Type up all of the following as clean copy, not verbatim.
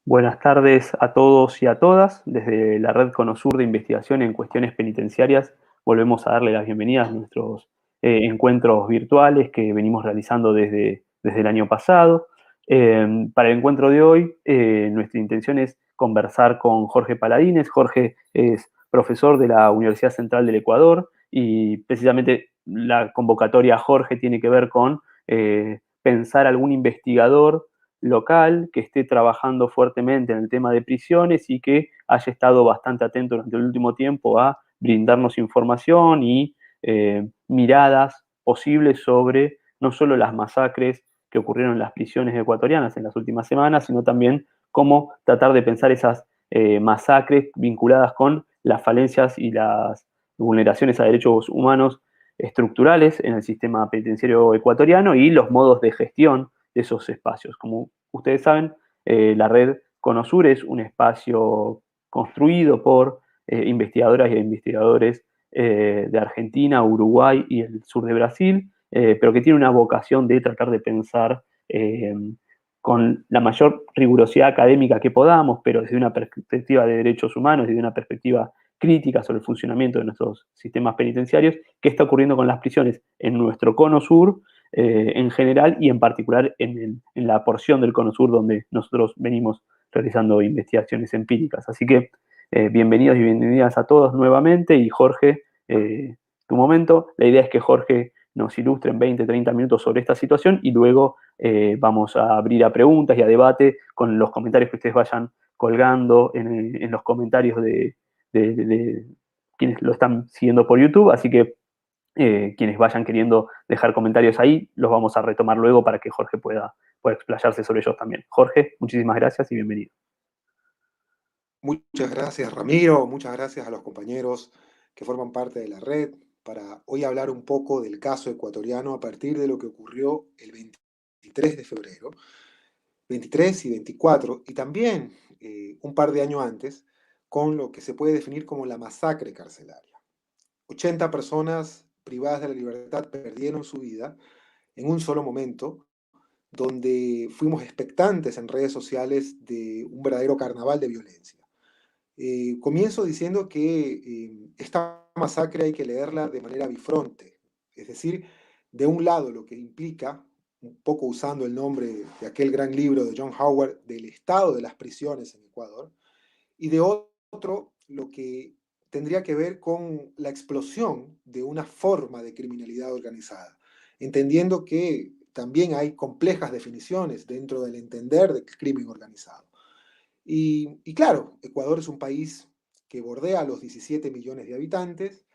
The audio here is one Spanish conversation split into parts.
Buenas tardes a todos y a todas. Desde la Red Conosur de Investigación en Cuestiones Penitenciarias volvemos a darle las bienvenidas a nuestros encuentros virtuales que venimos realizando desde el año pasado. Para el encuentro de hoy, nuestra intención es conversar con Jorge Paladines. Jorge es profesor de la Universidad Central del Ecuador y precisamente la convocatoria a Jorge tiene que ver con pensar algún investigador local que esté trabajando fuertemente en el tema de prisiones y que haya estado bastante atento durante el último tiempo a brindarnos información y miradas posibles sobre no solo las masacres que ocurrieron en las prisiones ecuatorianas en las últimas semanas, sino también cómo tratar de pensar esas masacres vinculadas con las falencias y las vulneraciones a derechos humanos estructurales en el sistema penitenciario ecuatoriano y los modos de gestión de esos espacios. Como ustedes saben, la red Conosur es un espacio construido por investigadoras y investigadores de Argentina, Uruguay y el sur de Brasil, pero que tiene una vocación de tratar de pensar con la mayor rigurosidad académica que podamos, pero desde una perspectiva de derechos humanos y de una perspectiva crítica sobre el funcionamiento de nuestros sistemas penitenciarios, qué está ocurriendo con las prisiones en nuestro cono sur en general y en particular en la porción del cono sur donde nosotros venimos realizando investigaciones empíricas. Así que bienvenidos y bienvenidas a todos nuevamente y Jorge, tu momento. La idea es que Jorge nos ilustre en 20, 30 minutos sobre esta situación y luego vamos a abrir a preguntas y a debate con los comentarios que ustedes vayan colgando en los comentarios de quienes lo están siguiendo por YouTube. Así que quienes vayan queriendo dejar comentarios ahí, los vamos a retomar luego para que Jorge pueda explayarse sobre ellos también. Jorge, muchísimas gracias y bienvenido. Muchas gracias, Ramiro. Muchas gracias a los compañeros que forman parte de la red para hoy hablar un poco del caso ecuatoriano a partir de lo que ocurrió el 23 de febrero, 23 y 24, y también un par de años antes, con lo que se puede definir como la masacre carcelaria. 80 personas privadas de la libertad perdieron su vida en un solo momento, donde fuimos expectantes en redes sociales de un verdadero carnaval de violencia. Comienzo diciendo que esta masacre hay que leerla de manera bifronte, es decir, de un lado lo que implica, un poco usando el nombre de aquel gran libro de John Howard, del estado de las prisiones en Ecuador, y de otro lo que tendría que ver con la explosión de una forma de criminalidad organizada, entendiendo que también hay complejas definiciones dentro del entender del crimen organizado. Y claro, Ecuador es un país que bordea los 17 millones de habitantes,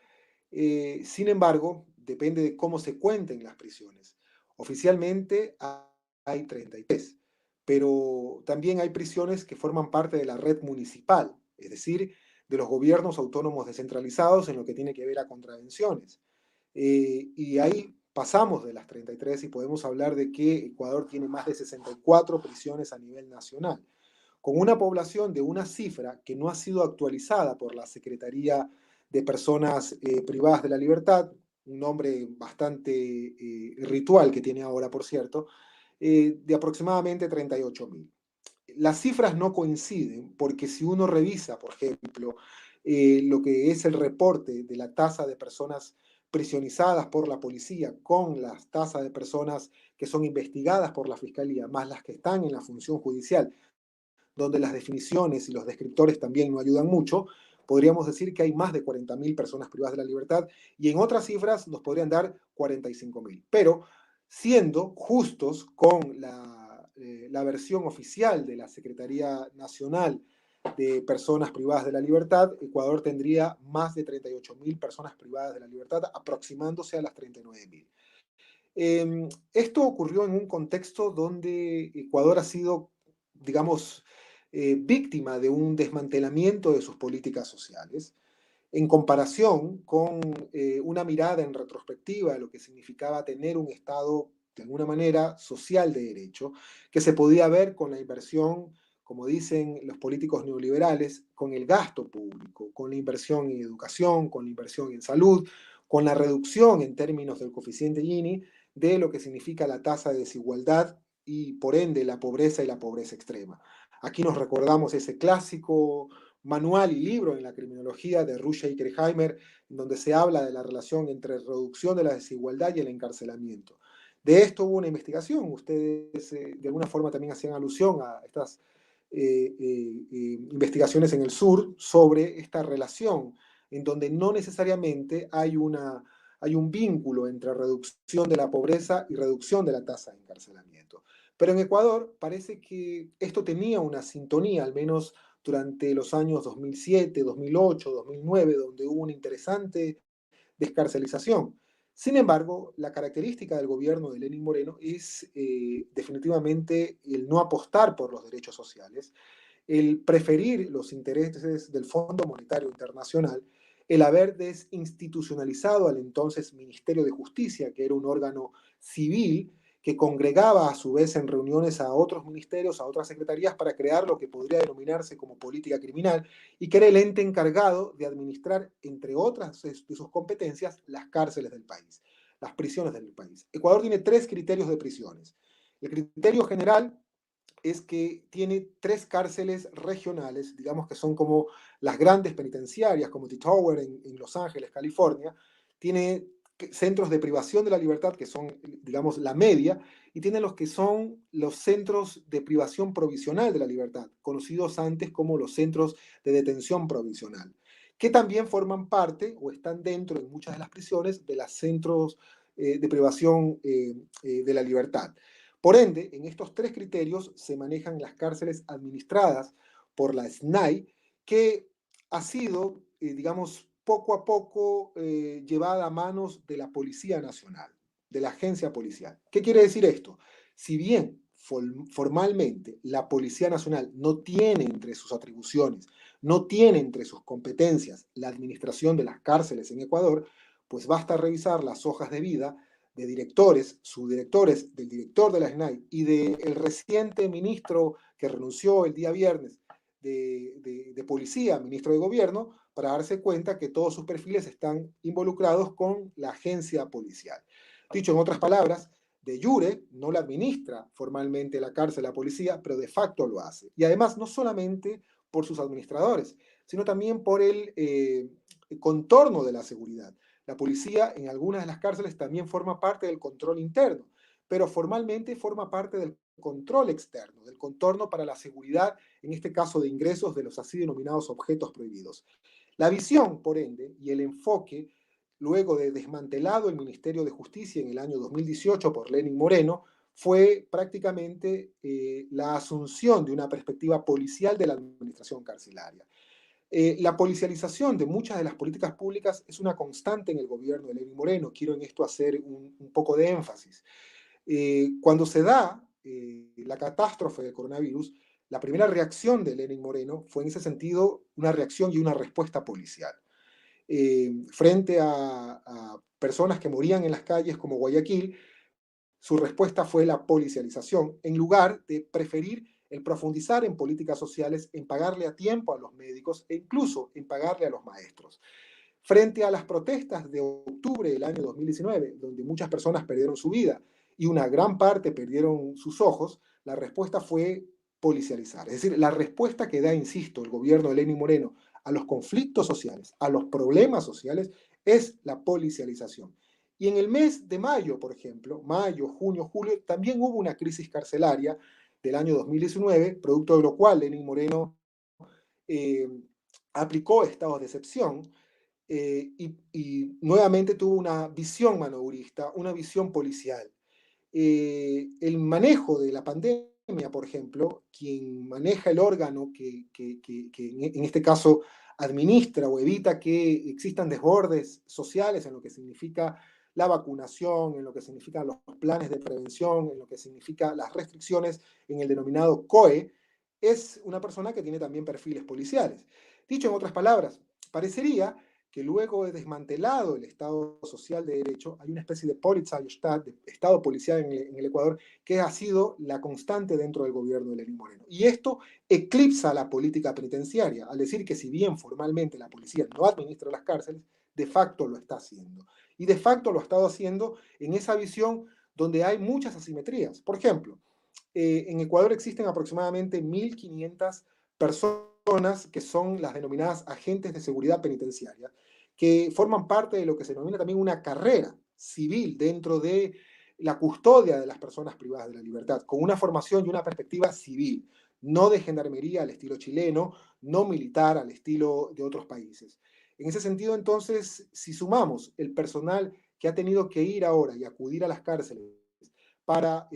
sin embargo, depende de cómo se cuenten las prisiones. Oficialmente hay 33, pero también hay prisiones que forman parte de la red municipal, es decir, de los gobiernos autónomos descentralizados en lo que tiene que ver a contravenciones. Y ahí pasamos de las 33 y podemos hablar de que Ecuador tiene más de 64 prisiones a nivel nacional con una población de una cifra que no ha sido actualizada por la Secretaría de Personas Privadas de la Libertad, un nombre bastante ritual que tiene ahora, por cierto, de aproximadamente 38.000. Las cifras no coinciden porque si uno revisa, por ejemplo, lo que es el reporte de la tasa de personas prisionizadas por la policía con las tasas de personas que son investigadas por la fiscalía, más las que están en la función judicial, donde las definiciones y los descriptores también no ayudan mucho, podríamos decir que hay más de 40.000 personas privadas de la libertad y en otras cifras nos podrían dar 45.000. Pero siendo justos con la versión oficial de la Secretaría Nacional de Personas Privadas de la Libertad, Ecuador tendría más de 38.000 personas privadas de la libertad, aproximándose a las 39.000. Esto ocurrió en un contexto donde Ecuador ha sido, digamos, víctima de un desmantelamiento de sus políticas sociales, en comparación con una mirada en retrospectiva de lo que significaba tener un Estado, de alguna manera, social de derecho, que se podía ver con la inversión, como dicen los políticos neoliberales, con el gasto público, con la inversión en educación, con la inversión en salud, con la reducción en términos del coeficiente Gini de lo que significa la tasa de desigualdad y por ende la pobreza y la pobreza extrema. Aquí nos recordamos ese clásico manual y libro en la criminología de Ruscha y Kreheimer, en donde se habla de la relación entre reducción de la desigualdad y el encarcelamiento. De esto hubo una investigación. Ustedes de alguna forma también hacían alusión a estas investigaciones en el sur sobre esta relación, en donde no necesariamente hay un vínculo entre reducción de la pobreza y reducción de la tasa de encarcelamiento. Pero en Ecuador parece que esto tenía una sintonía, al menos durante los años 2007, 2008, 2009, donde hubo una interesante descarcelización. Sin embargo, la característica del gobierno de Lenín Moreno es definitivamente el no apostar por los derechos sociales, el preferir los intereses del Fondo Monetario Internacional, el haber desinstitucionalizado al entonces Ministerio de Justicia, que era un órgano civil que congregaba a su vez en reuniones a otros ministerios, a otras secretarías, para crear lo que podría denominarse como política criminal, y que era el ente encargado de administrar, entre otras de sus competencias, las cárceles del país, las prisiones del país. Ecuador tiene 3 criterios de prisiones. El criterio general es que tiene 3 cárceles regionales, digamos que son como las grandes penitenciarias, como The Tower en Los Ángeles, California. Tiene centros de privación de la libertad, que son, digamos, la media, y tiene los que son los centros de privación provisional de la libertad, conocidos antes como los centros de detención provisional, que también forman parte o están dentro en muchas de las prisiones de los centros de privación de la libertad. Por ende, en estos 3 criterios se manejan las cárceles administradas por la SNAI, que ha sido, digamos, poco a poco llevada a manos de la Policía Nacional, de la agencia policial. ¿Qué quiere decir esto? Si bien formalmente la Policía Nacional no tiene entre sus atribuciones, no tiene entre sus competencias la administración de las cárceles en Ecuador, pues basta revisar las hojas de vida de directores, subdirectores, del director de la SNAI y del reciente ministro que renunció el día viernes de policía, ministro de gobierno, para darse cuenta que todos sus perfiles están involucrados con la agencia policial. Dicho en otras palabras, de jure no la administra formalmente la cárcel la policía, pero de facto lo hace. Y además no solamente por sus administradores, sino también por el contorno de la seguridad. La policía en algunas de las cárceles también forma parte del control interno, pero formalmente forma parte del control externo, del contorno para la seguridad, en este caso de ingresos de los así denominados objetos prohibidos. La visión, por ende, y el enfoque, luego de desmantelado el Ministerio de Justicia en el año 2018 por Lenín Moreno, fue prácticamente la asunción de una perspectiva policial de la administración carcelaria. La policialización de muchas de las políticas públicas es una constante en el gobierno de Lenín Moreno. Quiero en esto hacer un poco de énfasis. Cuando se da la catástrofe del coronavirus, la primera reacción de Lenín Moreno fue en ese sentido una reacción y una respuesta policial. Frente a personas que morían en las calles como Guayaquil, su respuesta fue la policialización, en lugar de preferir el profundizar en políticas sociales, en pagarle a tiempo a los médicos e incluso en pagarle a los maestros. Frente a las protestas de octubre del año 2019, donde muchas personas perdieron su vida y una gran parte perdieron sus ojos, la respuesta fue policializar. Es decir, la respuesta que da, insisto, el gobierno de Lenín Moreno a los conflictos sociales, a los problemas sociales, es la policialización. Y en el mes de mayo, por ejemplo, mayo, junio, julio, también hubo una crisis carcelaria del año 2019, producto de lo cual Lenín Moreno eh, aplicó estados de excepción y nuevamente tuvo una visión manobrista, una visión policial. El manejo de la pandemia, por ejemplo, quien maneja el órgano que en este caso administra o evita que existan desbordes sociales en lo que significa la vacunación, en lo que significan los planes de prevención, en lo que significa las restricciones en el denominado COE, es una persona que tiene también perfiles policiales. Dicho en otras palabras, parecería que luego de desmantelado el Estado social de derecho, hay una especie de Polizeistaat, de Estado policial en el Ecuador, que ha sido la constante dentro del gobierno de Lenín Moreno. Y esto eclipsa la política penitenciaria, al decir que si bien formalmente la policía no administra las cárceles, de facto lo está haciendo. Y de facto lo ha estado haciendo en esa visión donde hay muchas asimetrías. Por ejemplo, en Ecuador existen aproximadamente 1.500 personas que son las denominadas agentes de seguridad penitenciaria, que forman parte de lo que se denomina también una carrera civil dentro de la custodia de las personas privadas de la libertad, con una formación y una perspectiva civil, no de gendarmería al estilo chileno, no militar al estilo de otros países. En ese sentido, entonces, si sumamos el personal que ha tenido que ir ahora y acudir a las cárceles para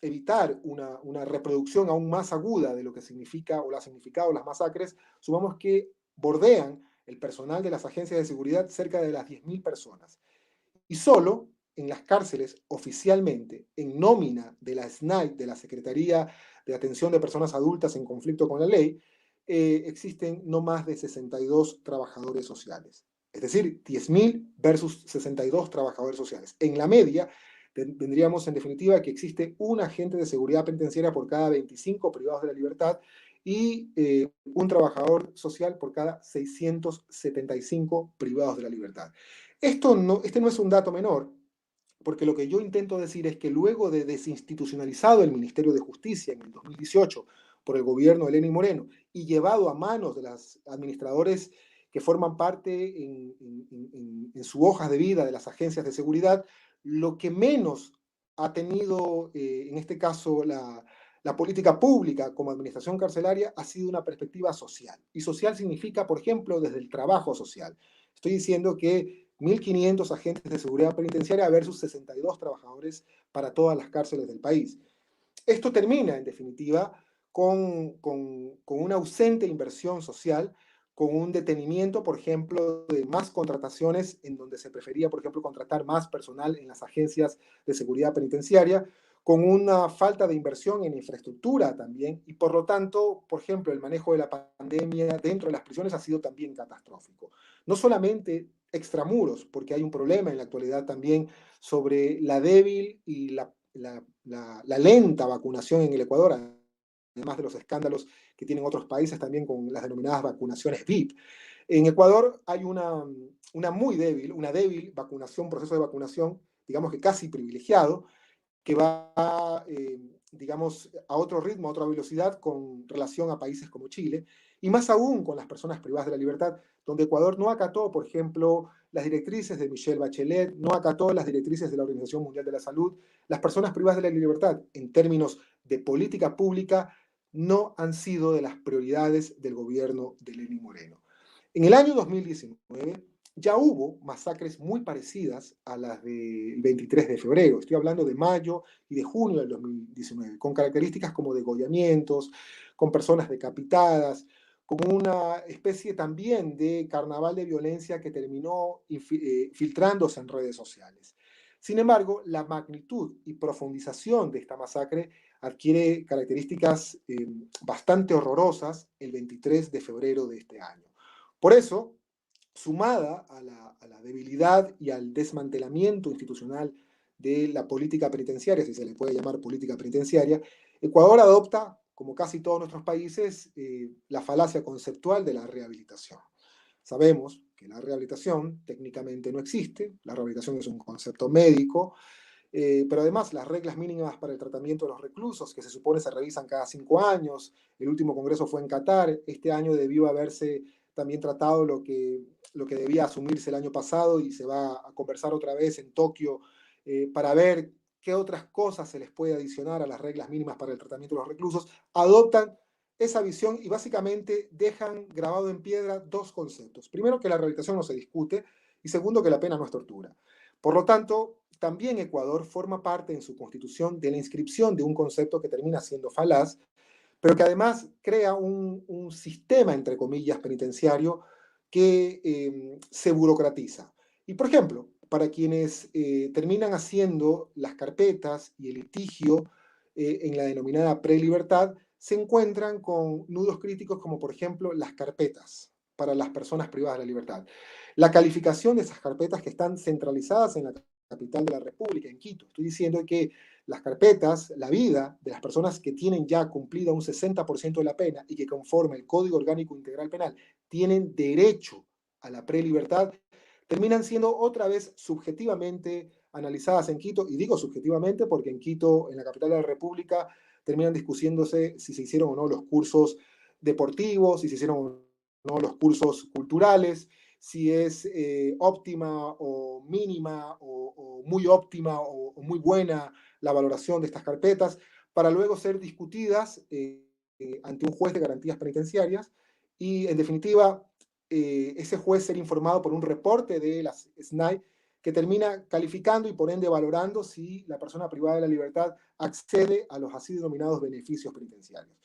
evitar una reproducción aún más aguda de lo que significa o la ha significado las masacres, sumamos que bordean el personal de las agencias de seguridad cerca de las 10.000 personas. Y solo en las cárceles, oficialmente, en nómina de la SNAI, de la Secretaría de Atención de Personas Adultas en Conflicto con la Ley, existen no más de 62 trabajadores sociales. Es decir, 10.000 versus 62 trabajadores sociales. En la media, tendríamos en definitiva que existe un agente de seguridad penitenciaria por cada 25 privados de la libertad y un trabajador social por cada 675 privados de la libertad. Este no es un dato menor, porque lo que yo intento decir es que luego de desinstitucionalizado el Ministerio de Justicia en el 2018 por el gobierno de Lenín Moreno y llevado a manos de los administradores que forman parte en su hoja de vida de las agencias de seguridad, lo que menos ha tenido, en este caso, la política pública como administración carcelaria ha sido una perspectiva social. Y social significa, por ejemplo, desde el trabajo social. Estoy diciendo que 1.500 agentes de seguridad penitenciaria versus 62 trabajadores para todas las cárceles del país. Esto termina, en definitiva, con una ausente inversión social, con un detenimiento, por ejemplo, de más contrataciones en donde se prefería, por ejemplo, contratar más personal en las agencias de seguridad penitenciaria, con una falta de inversión en infraestructura también, y por lo tanto, por ejemplo, el manejo de la pandemia dentro de las prisiones ha sido también catastrófico. No solamente extramuros, porque hay un problema en la actualidad también sobre la débil y la lenta vacunación en el Ecuador, además de los escándalos que tienen otros países también con las denominadas vacunaciones VIP. En Ecuador hay una débil vacunación, proceso de vacunación, digamos que casi privilegiado, que va, digamos, a otro ritmo, a otra velocidad con relación a países como Chile, y más aún con las personas privadas de la libertad, donde Ecuador no acató, por ejemplo, las directrices de Michelle Bachelet, no acató las directrices de la Organización Mundial de la Salud. Las personas privadas de la libertad, en términos de política pública, no han sido de las prioridades del gobierno de Lenín Moreno. En el año 2019, ya hubo masacres muy parecidas a las del 23 de febrero. Estoy hablando de mayo y de junio del 2019, con características como degollamientos, con personas decapitadas, con una especie también de carnaval de violencia que terminó filtrándose en redes sociales. Sin embargo, la magnitud y profundización de esta masacre adquiere características bastante horrorosas el 23 de febrero de este año. Por eso, sumada a la debilidad y al desmantelamiento institucional de la política penitenciaria, si se le puede llamar política penitenciaria, Ecuador adopta, como casi todos nuestros países, la falacia conceptual de la rehabilitación. Sabemos que la rehabilitación técnicamente no existe, la rehabilitación es un concepto médico, pero además las reglas mínimas para el tratamiento de los reclusos, que se supone se revisan cada 5 años, el último congreso fue en Qatar, este año debió haberse también tratado lo que debía asumirse el año pasado y se va a conversar otra vez en Tokio para ver qué otras cosas se les puede adicionar a las reglas mínimas para el tratamiento de los reclusos, adoptan esa visión y básicamente dejan grabado en piedra dos conceptos. Primero, que la rehabilitación no se discute y segundo, que la pena no es tortura. Por lo tanto, también Ecuador forma parte en su constitución de la inscripción de un concepto que termina siendo falaz, pero que además crea un sistema, entre comillas, penitenciario que se burocratiza. Y, por ejemplo, para quienes terminan haciendo las carpetas y el litigio en la denominada prelibertad, se encuentran con nudos críticos como, por ejemplo, las carpetas para las personas privadas de la libertad. La calificación de esas carpetas que están centralizadas en la capital de la República, en Quito. Estoy diciendo que las carpetas, la vida de las personas que tienen ya cumplida un 60% de la pena y que conforme el Código Orgánico Integral Penal tienen derecho a la prelibertad, terminan siendo otra vez subjetivamente analizadas en Quito, y digo subjetivamente porque en Quito, en la capital de la República, terminan discutiéndose si se hicieron o no los cursos deportivos, si se hicieron o no los cursos culturales, si es óptima o mínima o muy óptima o muy buena la valoración de estas carpetas, para luego ser discutidas ante un juez de garantías penitenciarias y, en definitiva, ese juez ser informado por un reporte de las SNAI que termina calificando y por ende valorando si la persona privada de la libertad accede a los así denominados beneficios penitenciarios.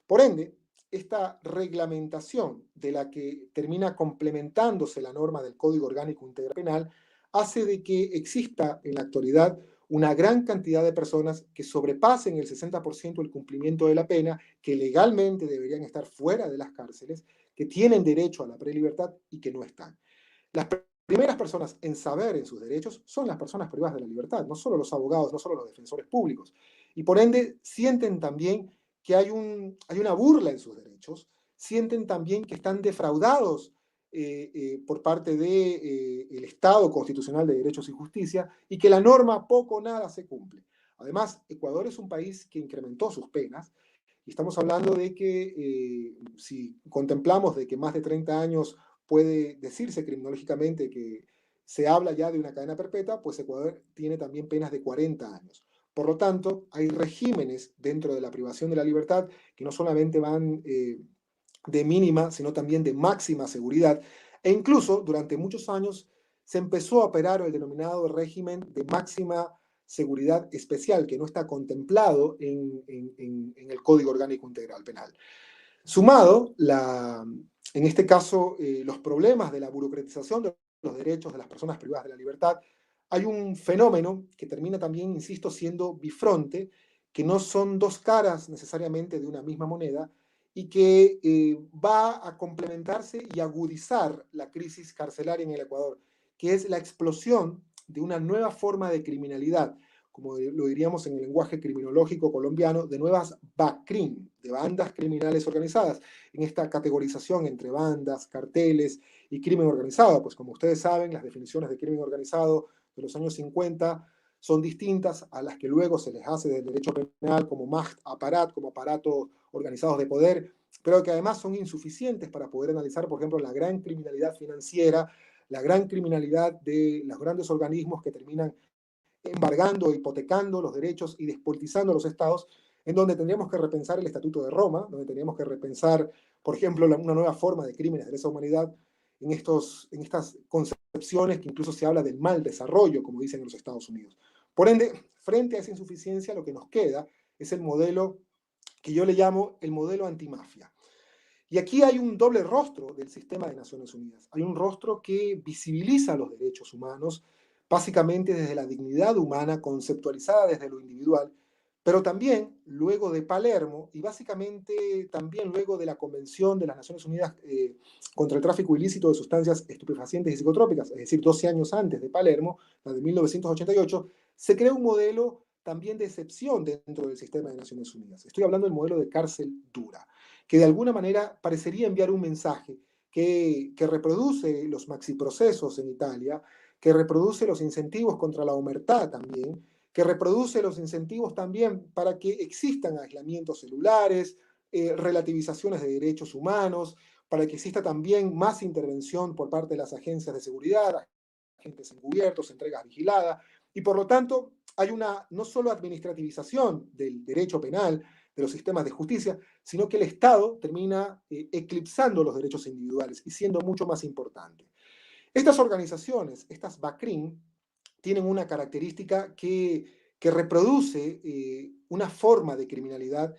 Por ende, esta reglamentación de la que termina complementándose la norma del Código Orgánico Integral Penal hace de que exista en la actualidad una gran cantidad de personas que sobrepasen el 60% el cumplimiento de la pena, que legalmente deberían estar fuera de las cárceles, que tienen derecho a la prelibertad y que no están. Las primeras personas en saber en sus derechos son las personas privadas de la libertad, no solo los abogados, no solo los defensores públicos. Y por ende sienten también que hay una burla en sus derechos, sienten también que están defraudados por parte del Estado Constitucional de Derechos y Justicia y que la norma poco o nada se cumple. Además, Ecuador es un país que incrementó sus penas y estamos hablando de que si contemplamos de que más de 30 años puede decirse criminológicamente que se habla ya de una cadena perpetua, pues Ecuador tiene también penas de 40 años. Por lo tanto, hay regímenes dentro de la privación de la libertad que no solamente van de mínima, sino también de máxima seguridad. E incluso durante muchos años se empezó a operar el denominado régimen de máxima seguridad especial, que no está contemplado en el Código Orgánico Integral Penal. Sumado, en este caso, los problemas de la burocratización de los derechos de las personas privadas de la libertad, hay un fenómeno que termina también, insisto, siendo bifronte, que no son dos caras necesariamente de una misma moneda y que va a complementarse y agudizar la crisis carcelaria en el Ecuador, que es la explosión de una nueva forma de criminalidad, como lo diríamos en el lenguaje criminológico colombiano, de nuevas BACRIM, de bandas criminales organizadas, en esta categorización entre bandas, carteles y crimen organizado. Pues como ustedes saben, las definiciones de crimen organizado de los años 50 son distintas a las que luego se les hace del derecho penal como Macht Apparat, como aparatos organizados de poder, pero que además son insuficientes para poder analizar, por ejemplo, la gran criminalidad financiera, la gran criminalidad de los grandes organismos que terminan embargando, hipotecando los derechos y despolitizando los estados, en donde tendríamos que repensar el Estatuto de Roma, donde tendríamos que repensar, por ejemplo, una nueva forma de crímenes de lesa humanidad en estas concepciones que incluso se habla del mal desarrollo, como dicen en los Estados Unidos. Por ende, frente a esa insuficiencia, lo que nos queda es el modelo que yo le llamo el modelo antimafia. Y aquí hay un doble rostro del sistema de Naciones Unidas. Hay un rostro que visibiliza los derechos humanos, básicamente desde la dignidad humana, conceptualizada desde lo individual, pero también luego de Palermo y básicamente también luego de la Convención de las Naciones Unidas contra el tráfico ilícito de sustancias estupefacientes y psicotrópicas, es decir, 12 años antes de Palermo, la de 1988, se creó un modelo también de excepción dentro del sistema de Naciones Unidas. Estoy hablando del modelo de cárcel dura, que de alguna manera parecería enviar un mensaje que reproduce los maxiprocesos en Italia, que reproduce los incentivos contra la omertá también, que reproduce los incentivos también para que existan aislamientos celulares, relativizaciones de derechos humanos, para que exista también más intervención por parte de las agencias de seguridad, agentes encubiertos, entregas vigiladas, y por lo tanto hay una no solo administrativización del derecho penal, de los sistemas de justicia, sino que el Estado termina eclipsando los derechos individuales y siendo mucho más importante. Estas organizaciones, estas BACRIM, tienen una característica que reproduce una forma de criminalidad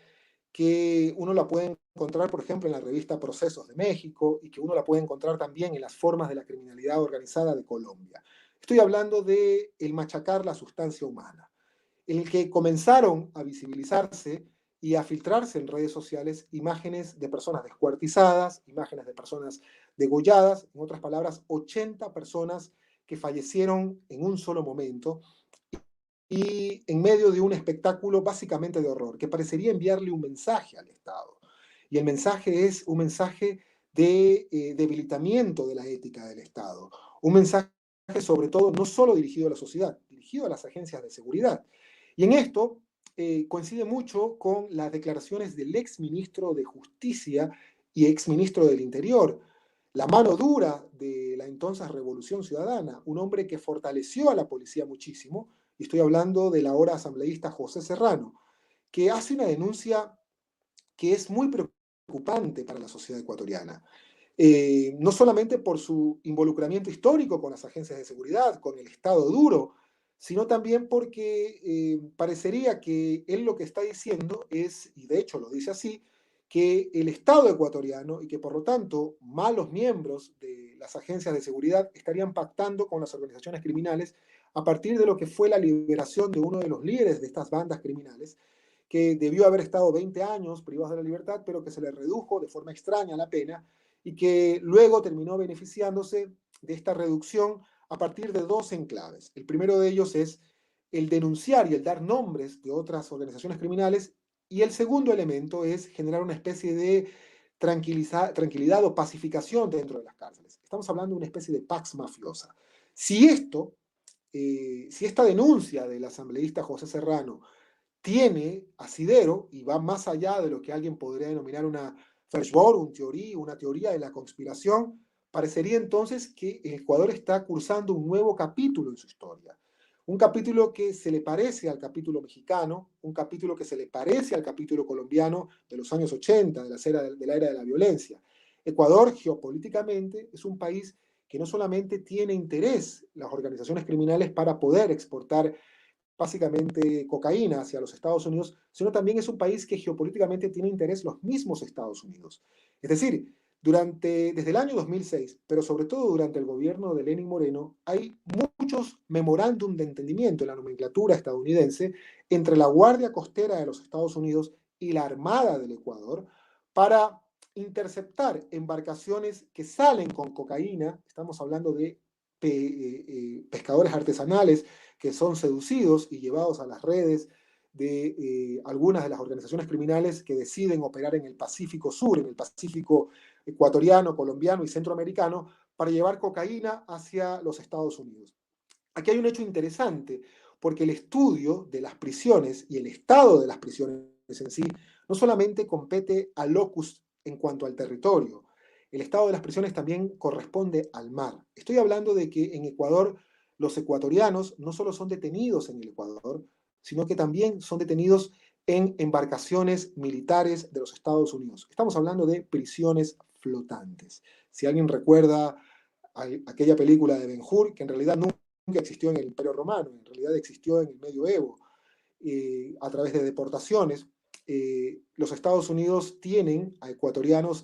que uno la puede encontrar, por ejemplo, en la revista Procesos de México y que uno la puede encontrar también en las formas de la criminalidad organizada de Colombia. Estoy hablando de el machacar la sustancia humana, en el que comenzaron a visibilizarse y a filtrarse en redes sociales imágenes de personas descuartizadas, imágenes de personas degolladas, en otras palabras, 80 personas que fallecieron en un solo momento y en medio de un espectáculo básicamente de horror, que parecería enviarle un mensaje al Estado. Y el mensaje es un mensaje de debilitamiento de la ética del Estado, un mensaje sobre todo no solo dirigido a la sociedad, dirigido a las agencias de seguridad. Y en esto coincide mucho con las declaraciones del ex ministro de Justicia y ex ministro del Interior, la mano dura de la entonces Revolución Ciudadana, un hombre que fortaleció a la policía muchísimo, y estoy hablando del ahora asambleísta José Serrano, que hace una denuncia que es muy preocupante para la sociedad ecuatoriana. No solamente por su involucramiento histórico con las agencias de seguridad, con el Estado duro, sino también porque parecería que él lo que está diciendo es, y de hecho lo dice así, que el Estado ecuatoriano y que por lo tanto malos miembros de las agencias de seguridad estarían pactando con las organizaciones criminales a partir de lo que fue la liberación de uno de los líderes de estas bandas criminales, que debió haber estado 20 años privados de la libertad, pero que se le redujo de forma extraña la pena y que luego terminó beneficiándose de esta reducción a partir de dos enclaves. El primero de ellos es el denunciar y el dar nombres de otras organizaciones criminales, y el segundo elemento es generar una especie de tranquilidad o pacificación dentro de las cárceles. Estamos hablando de una especie de pax mafiosa. Si si esta denuncia del asambleísta José Serrano tiene asidero y va más allá de lo que alguien podría denominar una una teoría de la conspiración, parecería entonces que el Ecuador está cursando un nuevo capítulo en su historia. Un capítulo que se le parece al capítulo mexicano, un capítulo que se le parece al capítulo colombiano de los años 80, de la era de la violencia. Ecuador, geopolíticamente, es un país que no solamente tiene interés las organizaciones criminales para poder exportar básicamente cocaína hacia los Estados Unidos, sino también es un país que geopolíticamente tiene interés los mismos Estados Unidos. Es decir, desde el año 2006, pero sobre todo durante el gobierno de Lenín Moreno, hay muchos memorándum de entendimiento en la nomenclatura estadounidense entre la Guardia Costera de los Estados Unidos y la Armada del Ecuador para interceptar embarcaciones que salen con cocaína. Estamos hablando de pescadores artesanales que son seducidos y llevados a las redes de algunas de las organizaciones criminales que deciden operar en el Pacífico Sur, en el Pacífico ecuatoriano, colombiano y centroamericano, para llevar cocaína hacia los Estados Unidos. Aquí hay un hecho interesante, porque el estudio de las prisiones y el estado de las prisiones en sí no solamente compete al locus en cuanto al territorio, el estado de las prisiones también corresponde al mar. Estoy hablando de que en Ecuador los ecuatorianos no solo son detenidos en el Ecuador, sino que también son detenidos en embarcaciones militares de los Estados Unidos. Estamos hablando de prisiones flotantes. Si alguien recuerda aquella película de Ben-Hur, que en realidad nunca existió en el Imperio Romano, en realidad existió en el Medioevo, a través de deportaciones. Los Estados Unidos detienen a ecuatorianos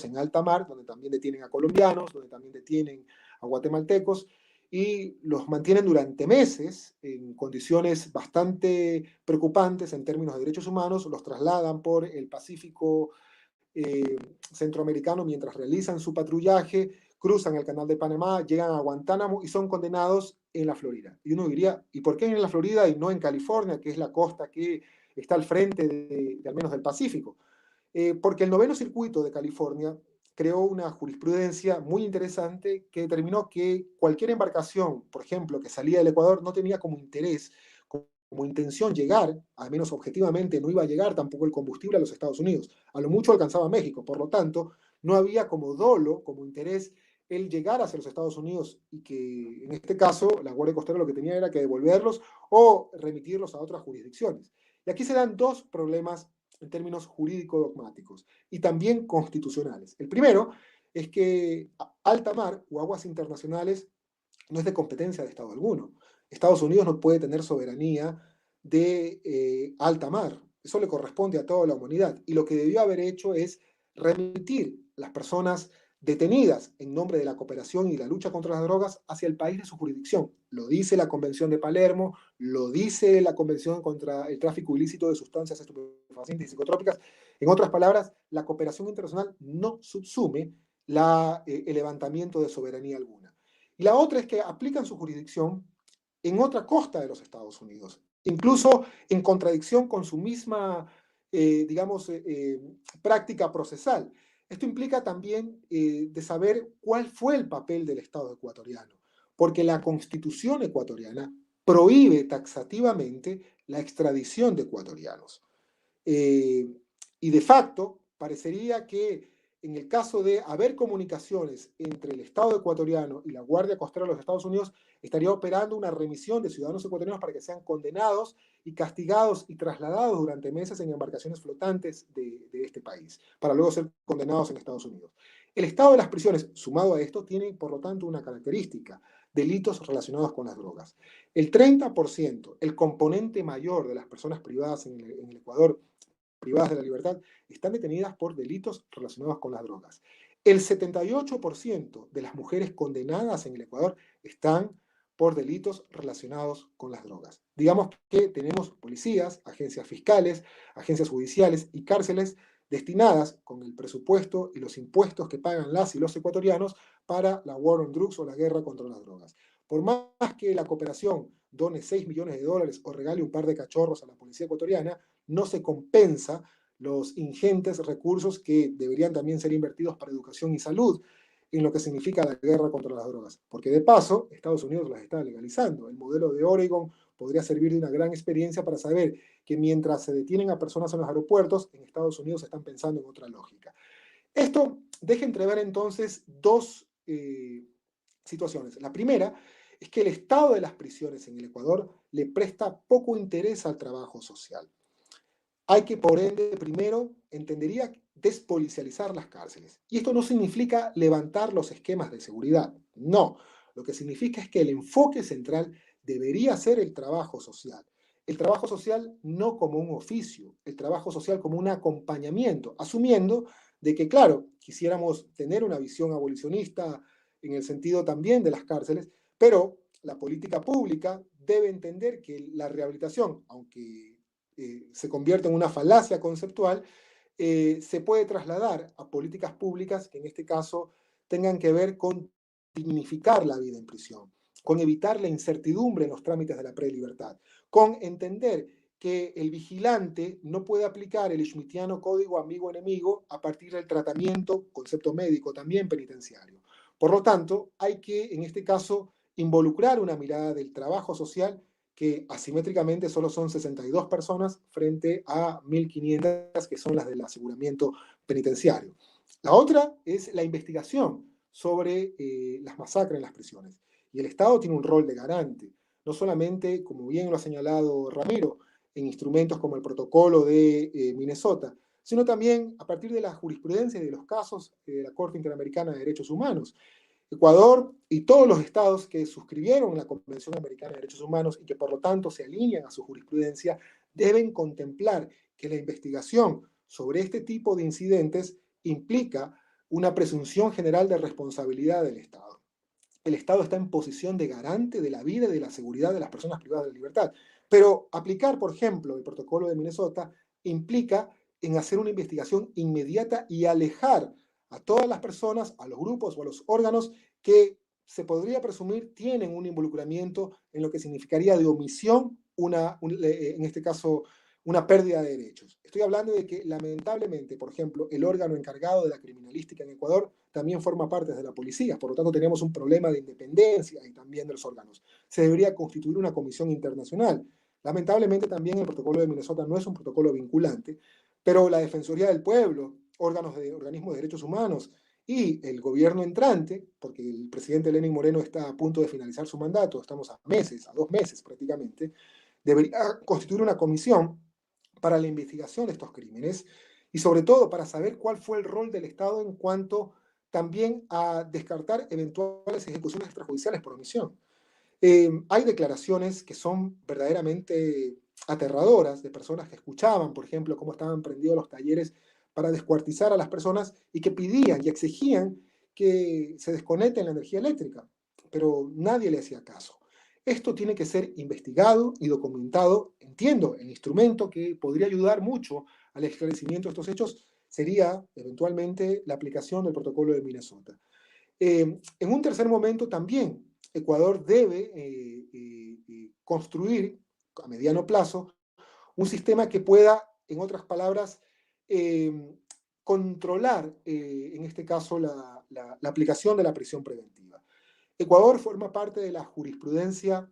en alta mar, donde también detienen a colombianos, donde también detienen a guatemaltecos, y los mantienen durante meses en condiciones bastante preocupantes en términos de derechos humanos, los trasladan por el Pacífico eh, centroamericano mientras realizan su patrullaje, cruzan el canal de Panamá, llegan a Guantánamo y son condenados en la Florida. Y uno diría, ¿y por qué en la Florida y no en California, que es la costa que está al frente de al menos del Pacífico? Porque el noveno circuito de California creó una jurisprudencia muy interesante que determinó que cualquier embarcación, por ejemplo, que salía del Ecuador, no tenía como interés, como intención llegar, al menos objetivamente no iba a llegar tampoco el combustible a los Estados Unidos. A lo mucho alcanzaba México. Por lo tanto, no había como dolo, como interés, el llegar hacia los Estados Unidos, y que en este caso la Guardia Costera lo que tenía era que devolverlos o remitirlos a otras jurisdicciones. Y aquí se dan dos problemas en términos jurídico-dogmáticos y también constitucionales. El primero es que alta mar o aguas internacionales no es de competencia de Estado alguno. Estados Unidos no puede tener soberanía de alta mar. Eso le corresponde a toda la humanidad. Y lo que debió haber hecho es remitir las personas detenidas en nombre de la cooperación y la lucha contra las drogas hacia el país de su jurisdicción. Lo dice la Convención de Palermo, lo dice la Convención contra el tráfico ilícito de sustancias estupefacientes y psicotrópicas. En otras palabras, la cooperación internacional no subsume el levantamiento de soberanía alguna. Y la otra es que aplican su jurisdicción en otra costa de los Estados Unidos, incluso en contradicción con su misma, digamos, práctica procesal. Esto implica también de saber cuál fue el papel del Estado ecuatoriano, porque la Constitución ecuatoriana prohíbe taxativamente la extradición de ecuatorianos. Y de facto, parecería que en el caso de haber comunicaciones entre el Estado ecuatoriano y la Guardia Costera de los Estados Unidos, estaría operando una remisión de ciudadanos ecuatorianos para que sean condenados y castigados y trasladados durante meses en embarcaciones flotantes de este país, para luego ser condenados en Estados Unidos. El estado de las prisiones, sumado a esto, tiene por lo tanto una característica: delitos relacionados con las drogas. El 30%, el componente mayor de las personas privadas en el Ecuador, privadas de la libertad, están detenidas por delitos relacionados con las drogas. El 78% de las mujeres condenadas en el Ecuador están por delitos relacionados con las drogas. Digamos que tenemos policías, agencias fiscales, agencias judiciales y cárceles destinadas con el presupuesto y los impuestos que pagan las y los ecuatorianos para la war on drugs o la guerra contra las drogas. Por más que la cooperación done 6 millones de dólares o regale un par de cachorros a la policía ecuatoriana, no se compensa los ingentes recursos que deberían también ser invertidos para educación y salud en lo que significa la guerra contra las drogas. Porque de paso, Estados Unidos las está legalizando. El modelo de Oregon podría servir de una gran experiencia para saber que mientras se detienen a personas en los aeropuertos, en Estados Unidos están pensando en otra lógica. Esto deja entrever entonces dos situaciones. La primera es que el estado de las prisiones en el Ecuador le presta poco interés al trabajo social. Hay que, por ende, primero, entendería, despolicializar las cárceles. Y esto no significa levantar los esquemas de seguridad, no. Lo que significa es que el enfoque central debería ser el trabajo social. El trabajo social no como un oficio, el trabajo social como un acompañamiento, asumiendo de que, claro, quisiéramos tener una visión abolicionista en el sentido también de las cárceles, pero la política pública debe entender que la rehabilitación, aunque se convierte en una falacia conceptual, se puede trasladar a políticas públicas que en este caso tengan que ver con dignificar la vida en prisión, con evitar la incertidumbre en los trámites de la prelibertad, con entender que el vigilante no puede aplicar el schmittiano código amigo-enemigo a partir del tratamiento, concepto médico también penitenciario. Por lo tanto, hay que, en este caso, involucrar una mirada del trabajo social que asimétricamente solo son 62 personas frente a 1.500 que son las del aseguramiento penitenciario. La otra es la investigación sobre las masacres en las prisiones. Y el Estado tiene un rol de garante, no solamente, como bien lo ha señalado Ramiro, en instrumentos como el protocolo de Minnesota, sino también a partir de la jurisprudencia y de los casos de la Corte Interamericana de Derechos Humanos. Ecuador y todos los estados que suscribieron la Convención Americana de Derechos Humanos y que por lo tanto se alinean a su jurisprudencia deben contemplar que la investigación sobre este tipo de incidentes implica una presunción general de responsabilidad del Estado. El Estado está en posición de garante de la vida y de la seguridad de las personas privadas de libertad. Pero aplicar, por ejemplo, el protocolo de Minnesota implica en hacer una investigación inmediata y alejar a todas las personas, a los grupos o a los órganos que se podría presumir tienen un involucramiento en lo que significaría de omisión, en este caso, una pérdida de derechos. Estoy hablando de que lamentablemente, por ejemplo, el órgano encargado de la criminalística en Ecuador también forma parte de la policía, por lo tanto tenemos un problema de independencia y también de los órganos. Se debería constituir una comisión internacional. Lamentablemente también el protocolo de Minnesota no es un protocolo vinculante, pero la Defensoría del Pueblo, organismos de derechos humanos y el gobierno entrante, porque el presidente Lenín Moreno está a punto de finalizar su mandato, estamos a meses, a 2 meses prácticamente, debería constituir una comisión para la investigación de estos crímenes y sobre todo para saber cuál fue el rol del Estado en cuanto también a descartar eventuales ejecuciones extrajudiciales por omisión. Hay declaraciones que son verdaderamente aterradoras de personas que escuchaban, por ejemplo, cómo estaban prendidos los talleres para descuartizar a las personas y que pedían y exigían que se desconecten la energía eléctrica, pero nadie le hacía caso. Esto tiene que ser investigado y documentado. Entiendo, el instrumento que podría ayudar mucho al esclarecimiento de estos hechos sería eventualmente la aplicación del protocolo de Minnesota. En un tercer momento también, Ecuador debe construir a mediano plazo un sistema que pueda, en otras palabras, controlar, en este caso, la aplicación de la prisión preventiva. Ecuador forma parte de la jurisprudencia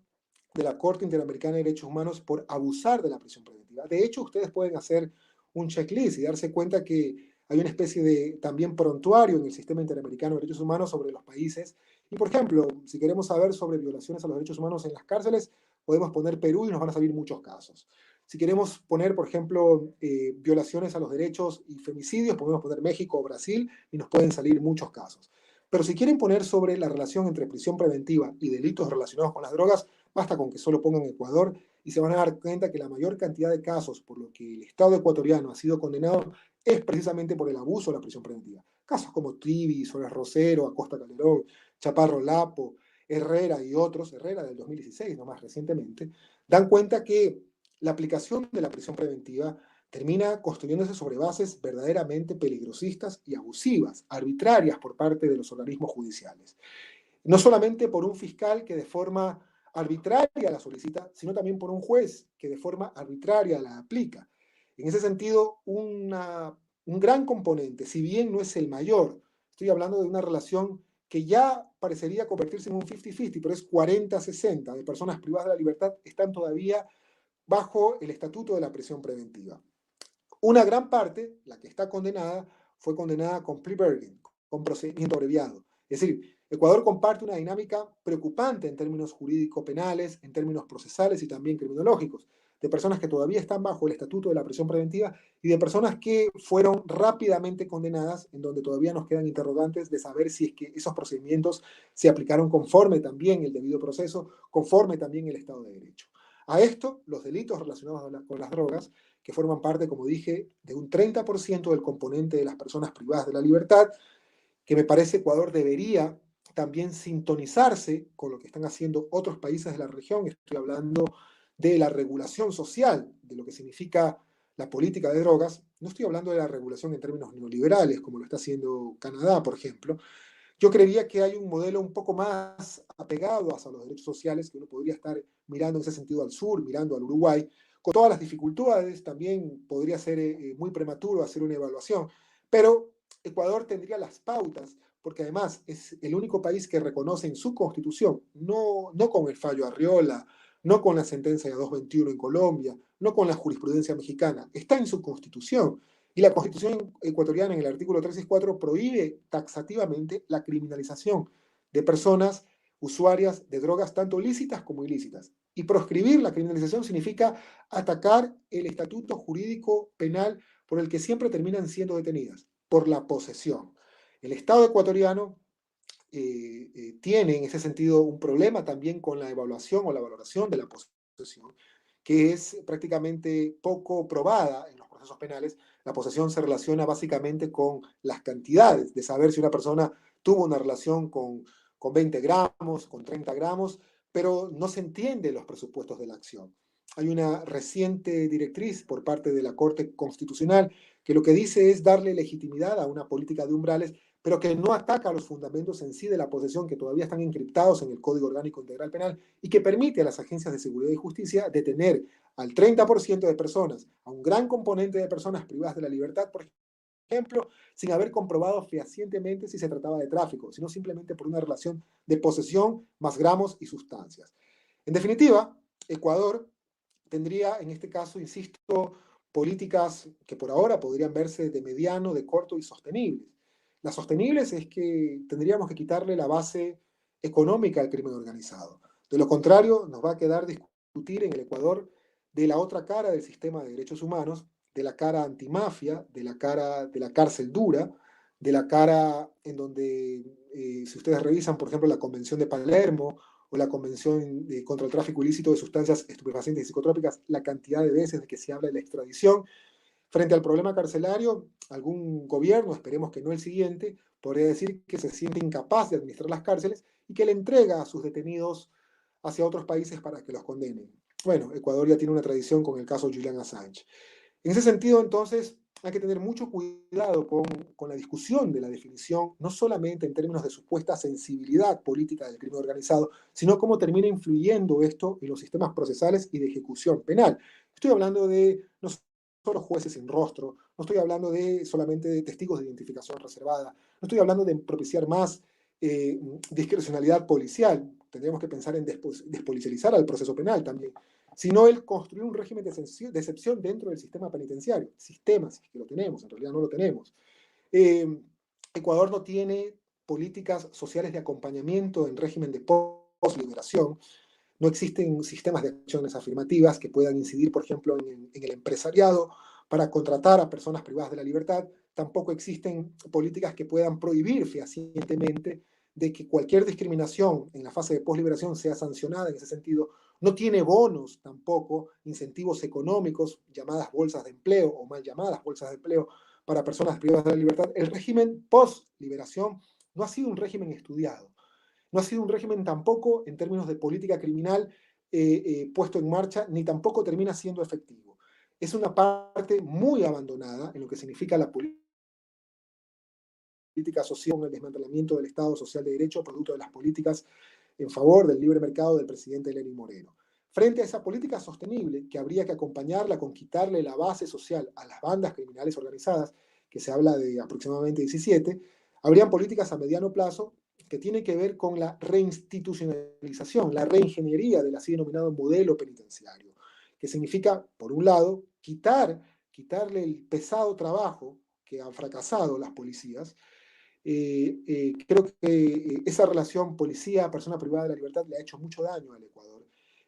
de la Corte Interamericana de Derechos Humanos por abusar de la prisión preventiva. De hecho, ustedes pueden hacer un checklist y darse cuenta que hay una especie de también prontuario en el sistema interamericano de derechos humanos sobre los países. Y, por ejemplo, si queremos saber sobre violaciones a los derechos humanos en las cárceles, podemos poner Perú y nos van a salir muchos casos. Si queremos poner, por ejemplo, violaciones a los derechos y femicidios, podemos poner México o Brasil y nos pueden salir muchos casos. Pero si quieren poner sobre la relación entre prisión preventiva y delitos relacionados con las drogas, basta con que solo pongan Ecuador y se van a dar cuenta que la mayor cantidad de casos por lo que el Estado ecuatoriano ha sido condenado es precisamente por el abuso de la prisión preventiva. Casos como Trivi, Soles Rosero, Acosta Calderón, Chaparro Lapo, Herrera y otros, Herrera del 2016, no más recientemente, dan cuenta que la aplicación de la prisión preventiva termina construyéndose sobre bases verdaderamente peligrosistas y abusivas, arbitrarias por parte de los organismos judiciales. No solamente por un fiscal que de forma arbitraria la solicita, sino también por un juez que de forma arbitraria la aplica. En ese sentido, un gran componente, si bien no es el mayor, estoy hablando de una relación que ya parecería convertirse en un 50-50, pero es 40-60 de personas privadas de la libertad están todavía bajo el estatuto de la prisión preventiva. Una gran parte, la que está condenada, fue condenada con plea bargain, con procedimiento abreviado. Es decir, Ecuador comparte una dinámica preocupante en términos jurídico-penales, en términos procesales y también criminológicos, de personas que todavía están bajo el estatuto de la prisión preventiva y de personas que fueron rápidamente condenadas, en donde todavía nos quedan interrogantes de saber si es que esos procedimientos se aplicaron conforme también el debido proceso, conforme también el Estado de Derecho. A esto, los delitos relacionados con las drogas, que forman parte, como dije, de un 30% del componente de las personas privadas de la libertad, que me parece Ecuador debería también sintonizarse con lo que están haciendo otros países de la región. Estoy hablando de la regulación social, de lo que significa la política de drogas. No estoy hablando de la regulación en términos neoliberales, como lo está haciendo Canadá, por ejemplo. Yo creería que hay un modelo un poco más apegado hacia los derechos sociales, que uno podría estar mirando en ese sentido al sur, mirando al Uruguay, con todas las dificultades. También podría ser muy prematuro hacer una evaluación, pero Ecuador tendría las pautas, porque además es el único país que reconoce en su constitución, no con el fallo Arriola, no con la sentencia de 221 en Colombia, no con la jurisprudencia mexicana, está en su constitución. Y la Constitución ecuatoriana en el artículo 364 prohíbe taxativamente la criminalización de personas usuarias de drogas tanto lícitas como ilícitas. Y proscribir la criminalización significa atacar el estatuto jurídico penal por el que siempre terminan siendo detenidas, por la posesión. El Estado ecuatoriano tiene en ese sentido un problema también con la evaluación o la valoración de la posesión, que es prácticamente poco probada en los procesos penales. La posesión se relaciona básicamente con las cantidades, de saber si una persona tuvo una relación con 20 gramos, con 30 gramos, pero no se entiende los presupuestos de la acción. Hay una reciente directriz por parte de la Corte Constitucional que lo que dice es darle legitimidad a una política de umbrales, pero que no ataca los fundamentos en sí de la posesión que todavía están encriptados en el Código Orgánico Integral Penal y que permite a las agencias de seguridad y justicia detener al 30% de personas, a un gran componente de personas privadas de la libertad, por ejemplo, sin haber comprobado fehacientemente si se trataba de tráfico, sino simplemente por una relación de posesión más gramos y sustancias. En definitiva, Ecuador tendría, en este caso, insisto, políticas que por ahora podrían verse de mediano, de corto y sostenibles. Las sostenibles es que tendríamos que quitarle la base económica al crimen organizado. De lo contrario, nos va a quedar discutir en el Ecuador de la otra cara del sistema de derechos humanos, de la cara antimafia, de la cara de la cárcel dura, de la cara en donde, si ustedes revisan, por ejemplo, la Convención de Palermo o la Convención contra el Tráfico Ilícito de Sustancias Estupefacientes y Psicotrópicas, la cantidad de veces de que se habla de la extradición. Frente al problema carcelario, algún gobierno, esperemos que no el siguiente, podría decir que se siente incapaz de administrar las cárceles y que le entrega a sus detenidos hacia otros países para que los condenen. Bueno, Ecuador ya tiene una tradición con el caso Julian Assange. En ese sentido, entonces, hay que tener mucho cuidado con la discusión de la definición, no solamente en términos de supuesta sensibilidad política del crimen organizado, sino cómo termina influyendo esto en los sistemas procesales y de ejecución penal. Estoy hablando de no solo jueces sin rostro, no estoy hablando de solamente de testigos de identificación reservada, no estoy hablando de propiciar más discrecionalidad policial, tendríamos que pensar en despolicializar al proceso penal también, sino el construir un régimen de excepción dentro del sistema penitenciario. Sistema, si es que lo tenemos, en realidad no lo tenemos. Ecuador no tiene políticas sociales de acompañamiento en régimen de posliberación. No existen sistemas de acciones afirmativas que puedan incidir, por ejemplo, en el empresariado para contratar a personas privadas de la libertad. Tampoco existen políticas que puedan prohibir fehacientemente de que cualquier discriminación en la fase de posliberación sea sancionada en ese sentido. No tiene bonos tampoco, incentivos económicos, llamadas bolsas de empleo o mal llamadas bolsas de empleo para personas privadas de la libertad. El régimen post-liberación no ha sido un régimen estudiado. No ha sido un régimen tampoco, en términos de política criminal, puesto en marcha, ni tampoco termina siendo efectivo. Es una parte muy abandonada en lo que significa la política social, el desmantelamiento del Estado social de derecho, producto de las políticas en favor del libre mercado del presidente Lenín Moreno. Frente a esa política sostenible, que habría que acompañarla con quitarle la base social a las bandas criminales organizadas, que se habla de aproximadamente 17, habrían políticas a mediano plazo que tienen que ver con la reinstitucionalización, la reingeniería del así denominado modelo penitenciario, que significa, por un lado, quitarle el pesado trabajo que han fracasado las policías. Creo que esa relación policía-persona privada de la libertad le ha hecho mucho daño al Ecuador.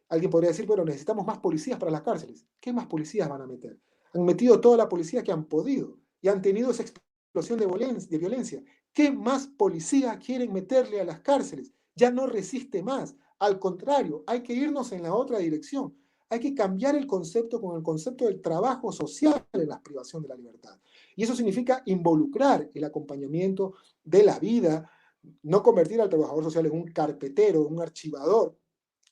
Alguien podría decir, bueno, necesitamos más policías para las cárceles. ¿Qué más policías van a meter? Han metido toda la policía que han podido y han tenido esa explosión de violencia. ¿Qué más policía quieren meterle a las cárceles? Ya no resiste más. Al contrario, hay que irnos en la otra dirección. Hay que cambiar el concepto con el concepto del trabajo social en la privación de la libertad. Y eso significa involucrar el acompañamiento de la vida, no convertir al trabajador social en un carpetero, un archivador,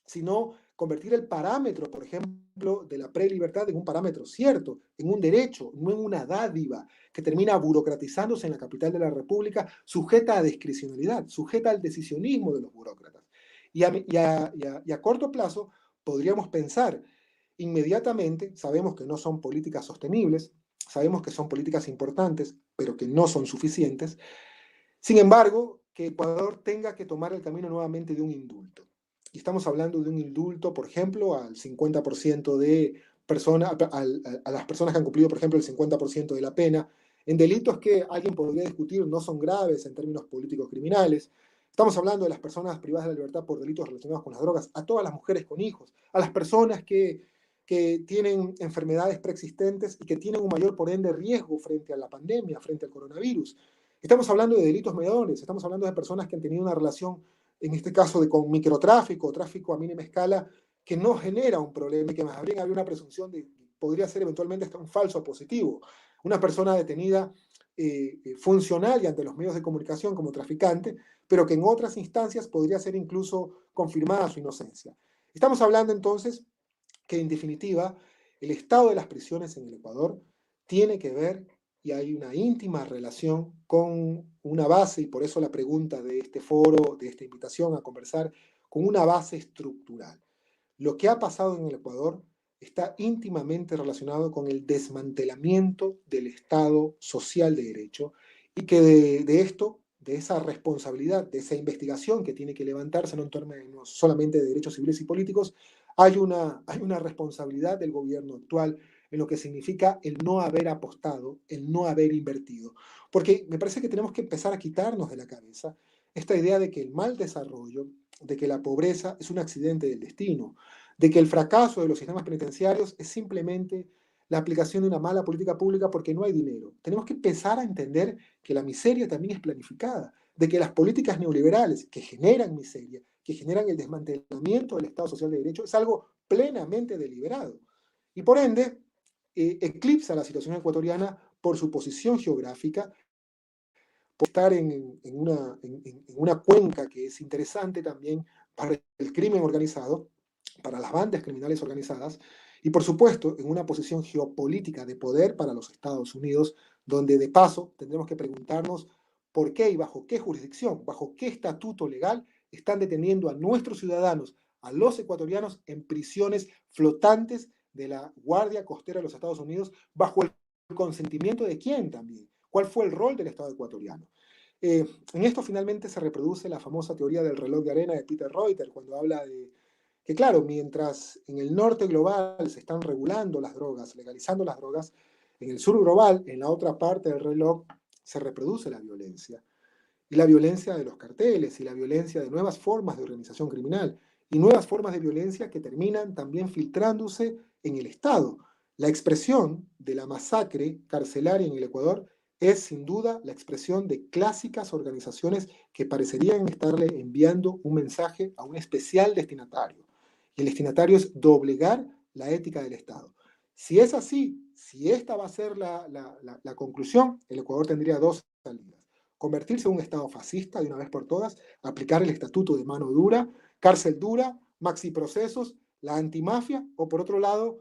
sino convertir el parámetro, por ejemplo, de la prelibertad en un parámetro cierto, en un derecho, no en una dádiva que termina burocratizándose en la capital de la República, sujeta a discrecionalidad, sujeta al decisionismo de los burócratas. Y a corto plazo podríamos pensar inmediatamente, sabemos que no son políticas sostenibles, sabemos que son políticas importantes, pero que no son suficientes. Sin embargo, que Ecuador tenga que tomar el camino nuevamente de un indulto. Y estamos hablando de un indulto, por ejemplo, al 50% de personas, a las personas que han cumplido, por ejemplo, el 50% de la pena, en delitos que alguien podría discutir no son graves en términos políticos criminales. Estamos hablando de las personas privadas de la libertad por delitos relacionados con las drogas, a todas las mujeres con hijos, a las personas que tienen enfermedades preexistentes y que tienen un mayor, por ende, riesgo frente a la pandemia, frente al coronavirus. Estamos hablando de delitos menores, estamos hablando de personas que han tenido una relación, en este caso, con microtráfico, tráfico a mínima escala, que no genera un problema y que más bien habría una presunción de que podría ser eventualmente hasta un falso positivo. Una persona detenida funcional y ante los medios de comunicación como traficante, pero que en otras instancias podría ser incluso confirmada su inocencia. Estamos hablando entonces que en definitiva el estado de las prisiones en el Ecuador tiene que ver y hay una íntima relación con una base, y por eso la pregunta de este foro, de esta invitación a conversar, con una base estructural. Lo que ha pasado en el Ecuador está íntimamente relacionado con el desmantelamiento del Estado social de derecho y que de esto, de esa responsabilidad, de esa investigación que tiene que levantarse, no en términos solamente de derechos civiles y políticos, hay una responsabilidad del gobierno actual en lo que significa el no haber apostado, el no haber invertido. Porque me parece que tenemos que empezar a quitarnos de la cabeza esta idea de que el mal desarrollo, de que la pobreza es un accidente del destino, de que el fracaso de los sistemas penitenciarios es simplemente la aplicación de una mala política pública porque no hay dinero. Tenemos que empezar a entender que la miseria también es planificada, de que las políticas neoliberales que generan miseria, que generan el desmantelamiento del Estado social de derecho, es algo plenamente deliberado. Y por ende, eclipsa la situación ecuatoriana por su posición geográfica, por estar en una cuenca que es interesante también para el crimen organizado, para las bandas criminales organizadas, y por supuesto en una posición geopolítica de poder para los Estados Unidos, donde de paso tendremos que preguntarnos por qué y bajo qué jurisdicción, bajo qué estatuto legal están deteniendo a nuestros ciudadanos, a los ecuatorianos, en prisiones flotantes de la Guardia Costera de los Estados Unidos, bajo el consentimiento de quién también. ¿Cuál fue el rol del Estado ecuatoriano? En esto finalmente se reproduce la famosa teoría del reloj de arena de Peter Reuter, cuando habla de que, claro, mientras en el norte global se están regulando las drogas, legalizando las drogas, en el sur global, en la otra parte del reloj, se reproduce la violencia. Y la violencia de los carteles y la violencia de nuevas formas de organización criminal y nuevas formas de violencia que terminan también filtrándose en el Estado. La expresión de la masacre carcelaria en el Ecuador es sin duda la expresión de clásicas organizaciones que parecerían estarle enviando un mensaje a un especial destinatario. Y el destinatario es doblegar la ética del Estado. Si es así, si esta va a ser la conclusión, el Ecuador tendría dos salidas: convertirse en un Estado fascista de una vez por todas, aplicar el estatuto de mano dura, cárcel dura, maxi procesos, la antimafia, o por otro lado,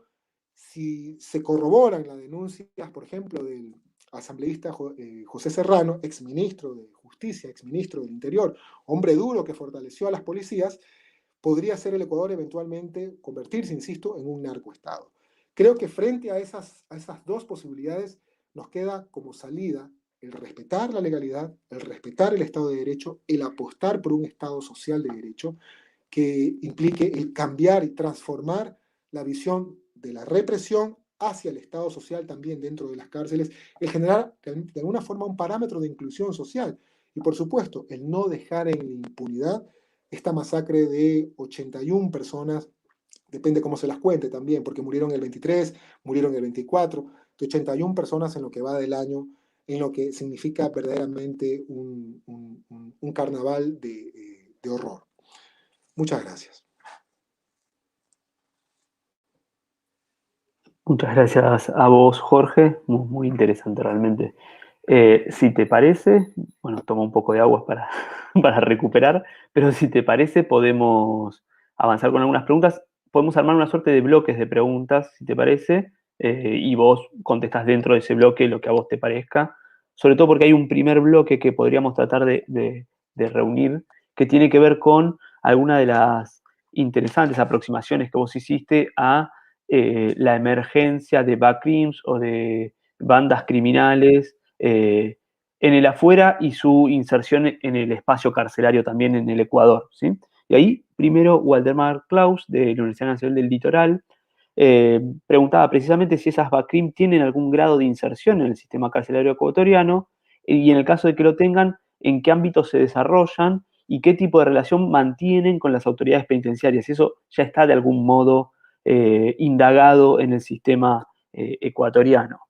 si se corroboran las denuncias, por ejemplo, del asambleísta José Serrano, exministro de Justicia, exministro del Interior, hombre duro que fortaleció a las policías, podría ser el Ecuador eventualmente convertirse, insisto, en un narcoestado. Creo que frente a esas dos posibilidades nos queda como salida el respetar la legalidad, el respetar el Estado de Derecho, el apostar por un Estado social de derecho que implique el cambiar y transformar la visión de la represión hacia el Estado social también dentro de las cárceles, el generar de alguna forma un parámetro de inclusión social y por supuesto el no dejar en impunidad esta masacre de 81 personas, depende cómo se las cuente también, porque murieron el 23, murieron el 24, de 81 personas en lo que va del año, en lo que significa verdaderamente un carnaval de horror. Muchas gracias. Muchas gracias a vos, Jorge. Muy, muy interesante realmente. Si te parece, bueno, toma un poco de agua para, para recuperar, pero si te parece, podemos avanzar con algunas preguntas. Podemos armar una suerte de bloques de preguntas, si te parece, y vos contestás dentro de ese bloque lo que a vos te parezca. Sobre todo porque hay un primer bloque que podríamos tratar de reunir, que tiene que ver con alguna de las interesantes aproximaciones que vos hiciste a la emergencia de backcrims o de bandas criminales en el afuera y su inserción en el espacio carcelario también en el Ecuador, ¿sí? Y ahí, primero, Waldemar Klaus, de la Universidad Nacional del Litoral, preguntaba precisamente si esas BACRIM tienen algún grado de inserción en el sistema carcelario ecuatoriano y en el caso de que lo tengan, en qué ámbitos se desarrollan y qué tipo de relación mantienen con las autoridades penitenciarias. Y eso ya está de algún modo indagado en el sistema ecuatoriano.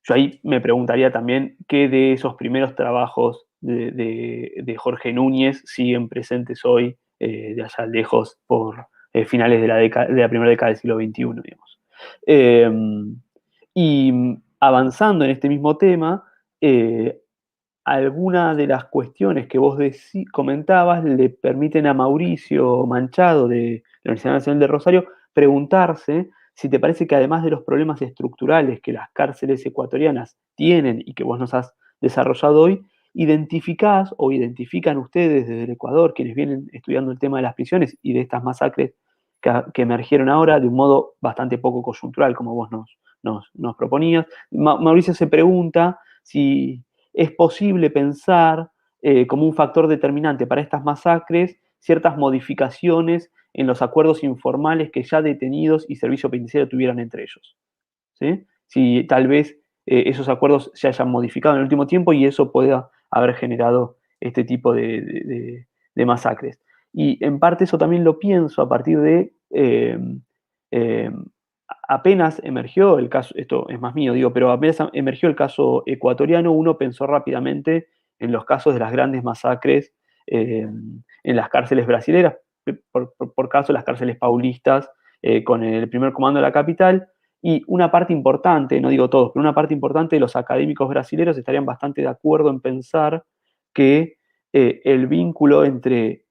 Yo ahí me preguntaría también qué de esos primeros trabajos de Jorge Núñez siguen presentes hoy, de allá lejos, por finales de la primera década del siglo XXI, digamos. Eh, y avanzando en este mismo tema, algunas de las cuestiones que vos comentabas le permiten a Mauricio Manchado de la Universidad Nacional de Rosario preguntarse si te parece que además de los problemas estructurales que las cárceles ecuatorianas tienen y que vos nos has desarrollado hoy, identificás o identifican ustedes desde el Ecuador, quienes vienen estudiando el tema de las prisiones y de estas masacres que emergieron ahora de un modo bastante poco coyuntural, como vos nos proponías. Mauricio se pregunta si es posible pensar como un factor determinante para estas masacres ciertas modificaciones en los acuerdos informales que ya detenidos y servicio penitenciario tuvieran entre ellos, ¿sí? Si tal vez esos acuerdos se hayan modificado en el último tiempo y eso pueda haber generado este tipo de masacres. Y en parte eso también lo pienso a partir de eh, apenas emergió el caso, esto es más mío, digo, pero apenas emergió el caso ecuatoriano, uno pensó rápidamente en los casos de las grandes masacres en las cárceles brasileras, por caso las cárceles paulistas, con el primer comando de la capital, y una parte importante, no digo todos, pero una parte importante de los académicos brasileños estarían bastante de acuerdo en pensar que el vínculo entre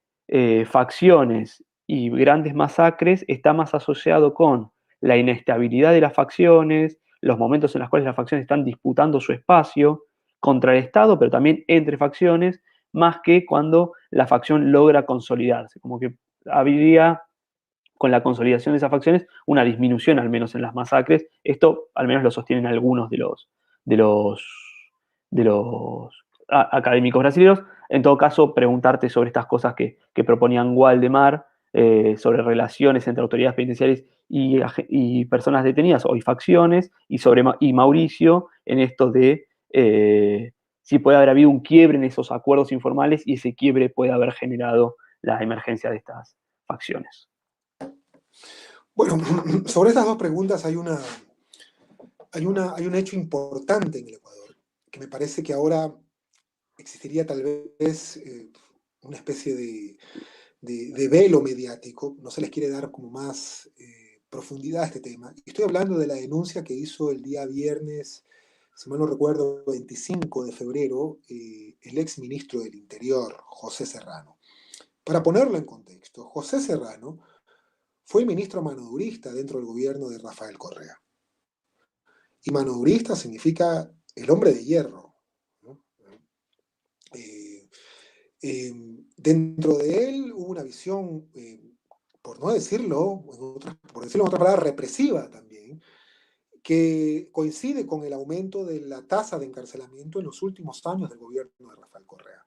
facciones y grandes masacres está más asociado con la inestabilidad de las facciones, los momentos en los cuales las facciones están disputando su espacio contra el Estado, pero también entre facciones, más que cuando la facción logra consolidarse. Como que habría, con la consolidación de esas facciones, una disminución al menos en las masacres. Esto al menos lo sostienen algunos de los de los académicos brasileños. En todo caso, preguntarte sobre estas cosas que proponían Waldemar, sobre relaciones entre autoridades penitenciarias y personas detenidas o y facciones, y Mauricio en esto de si puede haber habido un quiebre en esos acuerdos informales y ese quiebre puede haber generado la emergencia de estas facciones. Bueno, sobre estas dos preguntas hay un hecho importante en el Ecuador, que me parece que ahora existiría tal vez una especie de velo mediático, no se les quiere dar como más profundidad a este tema. Y estoy hablando de la denuncia que hizo el día viernes, si mal no recuerdo, 25 de febrero, el ex ministro del Interior, José Serrano. Para ponerlo en contexto, José Serrano fue ministro manodurista dentro del gobierno de Rafael Correa. Y manodurista significa el hombre de hierro, ¿no? Eh, Dentro de él hubo una visión, por no decirlo, por decirlo en otras palabras, represiva también, que coincide con el aumento de la tasa de encarcelamiento en los últimos años del gobierno de Rafael Correa.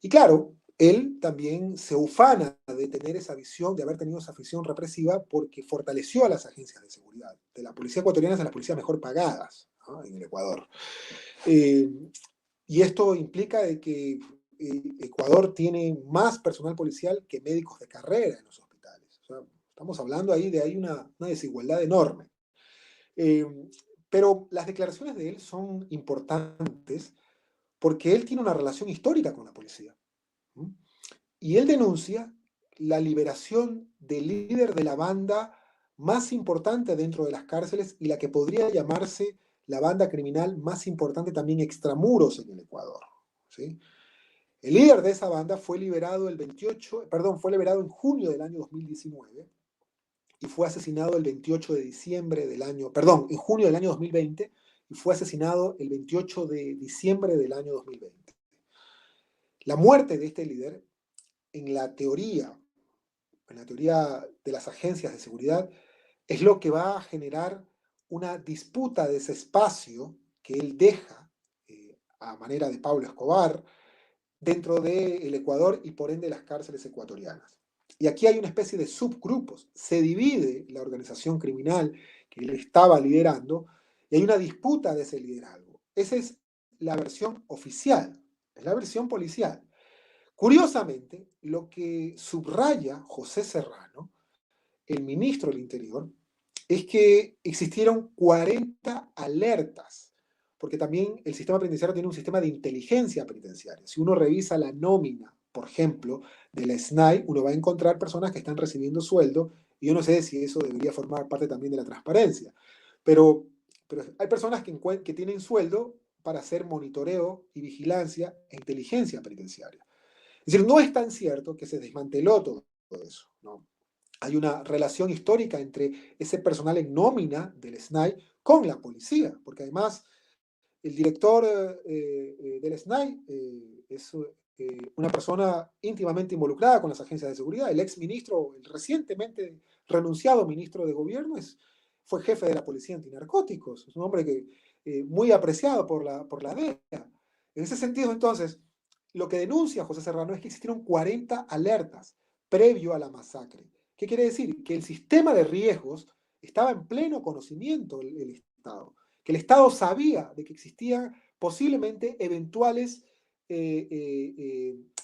Y claro, él también se ufana de tener esa visión, de haber tenido esa visión represiva, porque fortaleció a las agencias de seguridad. De la policía ecuatoriana es de las policías mejor pagadas, ¿no?, en el Ecuador. Eh, y esto implica de que Ecuador tiene más personal policial que médicos de carrera en los hospitales. O sea, estamos hablando ahí de hay una desigualdad enorme. Eh, pero las declaraciones de él son importantes porque él tiene una relación histórica con la policía. ¿Mm? Y él denuncia la liberación del líder de la banda más importante dentro de las cárceles y la que podría llamarse la banda criminal más importante también extramuros en el Ecuador. ¿Sí? El líder de esa banda fue liberado fue liberado en junio del año 2019 y fue asesinado el 28 de diciembre del año, perdón, en junio del año 2020 y fue asesinado el 28 de diciembre del año 2020. La muerte de este líder, en la teoría de las agencias de seguridad, es lo que va a generar una disputa de ese espacio que él deja a manera de Pablo Escobar dentro del Ecuador y por ende las cárceles ecuatorianas. Y aquí hay una especie de subgrupos. Se divide la organización criminal que él estaba liderando y hay una disputa de ese liderazgo. Esa es la versión oficial, es la versión policial. Curiosamente, lo que subraya José Serrano, el ministro del Interior, es que existieron 40 alertas, porque también el sistema penitenciario tiene un sistema de inteligencia penitenciaria. Si uno revisa la nómina, por ejemplo, de la SNAI, uno va a encontrar personas que están recibiendo sueldo, y yo no sé si eso debería formar parte también de la transparencia, pero, pero hay personas que tienen sueldo para hacer monitoreo y vigilancia e inteligencia penitenciaria. Es decir, no es tan cierto que se desmanteló todo eso, ¿no? Hay una relación histórica entre ese personal en nómina del SNAI con la policía, porque además el director del SNAI es una persona íntimamente involucrada con las agencias de seguridad. El ex ministro, el recientemente renunciado ministro de gobierno, fue jefe de la policía antinarcóticos. Es un hombre que, muy apreciado por la DEA. En ese sentido, entonces, lo que denuncia José Serrano es que existieron 40 alertas previo a la masacre. ¿Qué quiere decir? Que el sistema de riesgos estaba en pleno conocimiento el Estado, que el Estado sabía de que existían posiblemente eventuales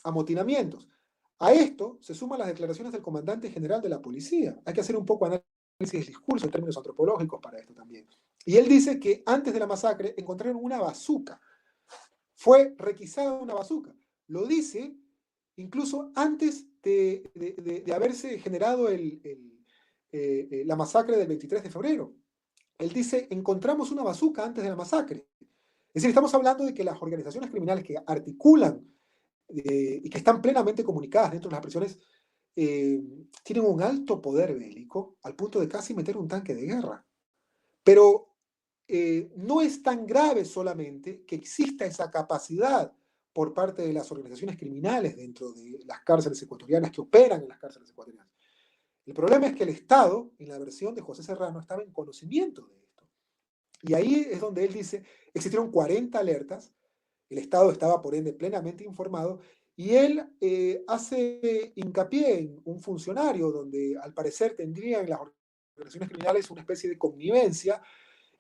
amotinamientos. A esto se suman las declaraciones del comandante general de la policía. Hay que hacer un poco de análisis del discurso en términos antropológicos para esto también. Y él dice que antes de la masacre encontraron una bazuca. Fue requisada una bazuca. Lo dice incluso antes de haberse generado la masacre del 23 de febrero. Él dice, encontramos una bazuca antes de la masacre. Es decir, estamos hablando de que las organizaciones criminales que articulan y que están plenamente comunicadas dentro de las prisiones tienen un alto poder bélico al punto de casi meter un tanque de guerra. Pero no es tan grave solamente que exista esa capacidad por parte de las organizaciones criminales dentro de las cárceles ecuatorianas que operan en las cárceles ecuatorianas. El problema es que el Estado, en la versión de José Serrano, estaba en conocimiento de esto. Y ahí es donde él dice, existieron 40 alertas El Estado estaba, por ende, plenamente informado y él hace hincapié en un funcionario donde al parecer tendrían las organizaciones criminales una especie de connivencia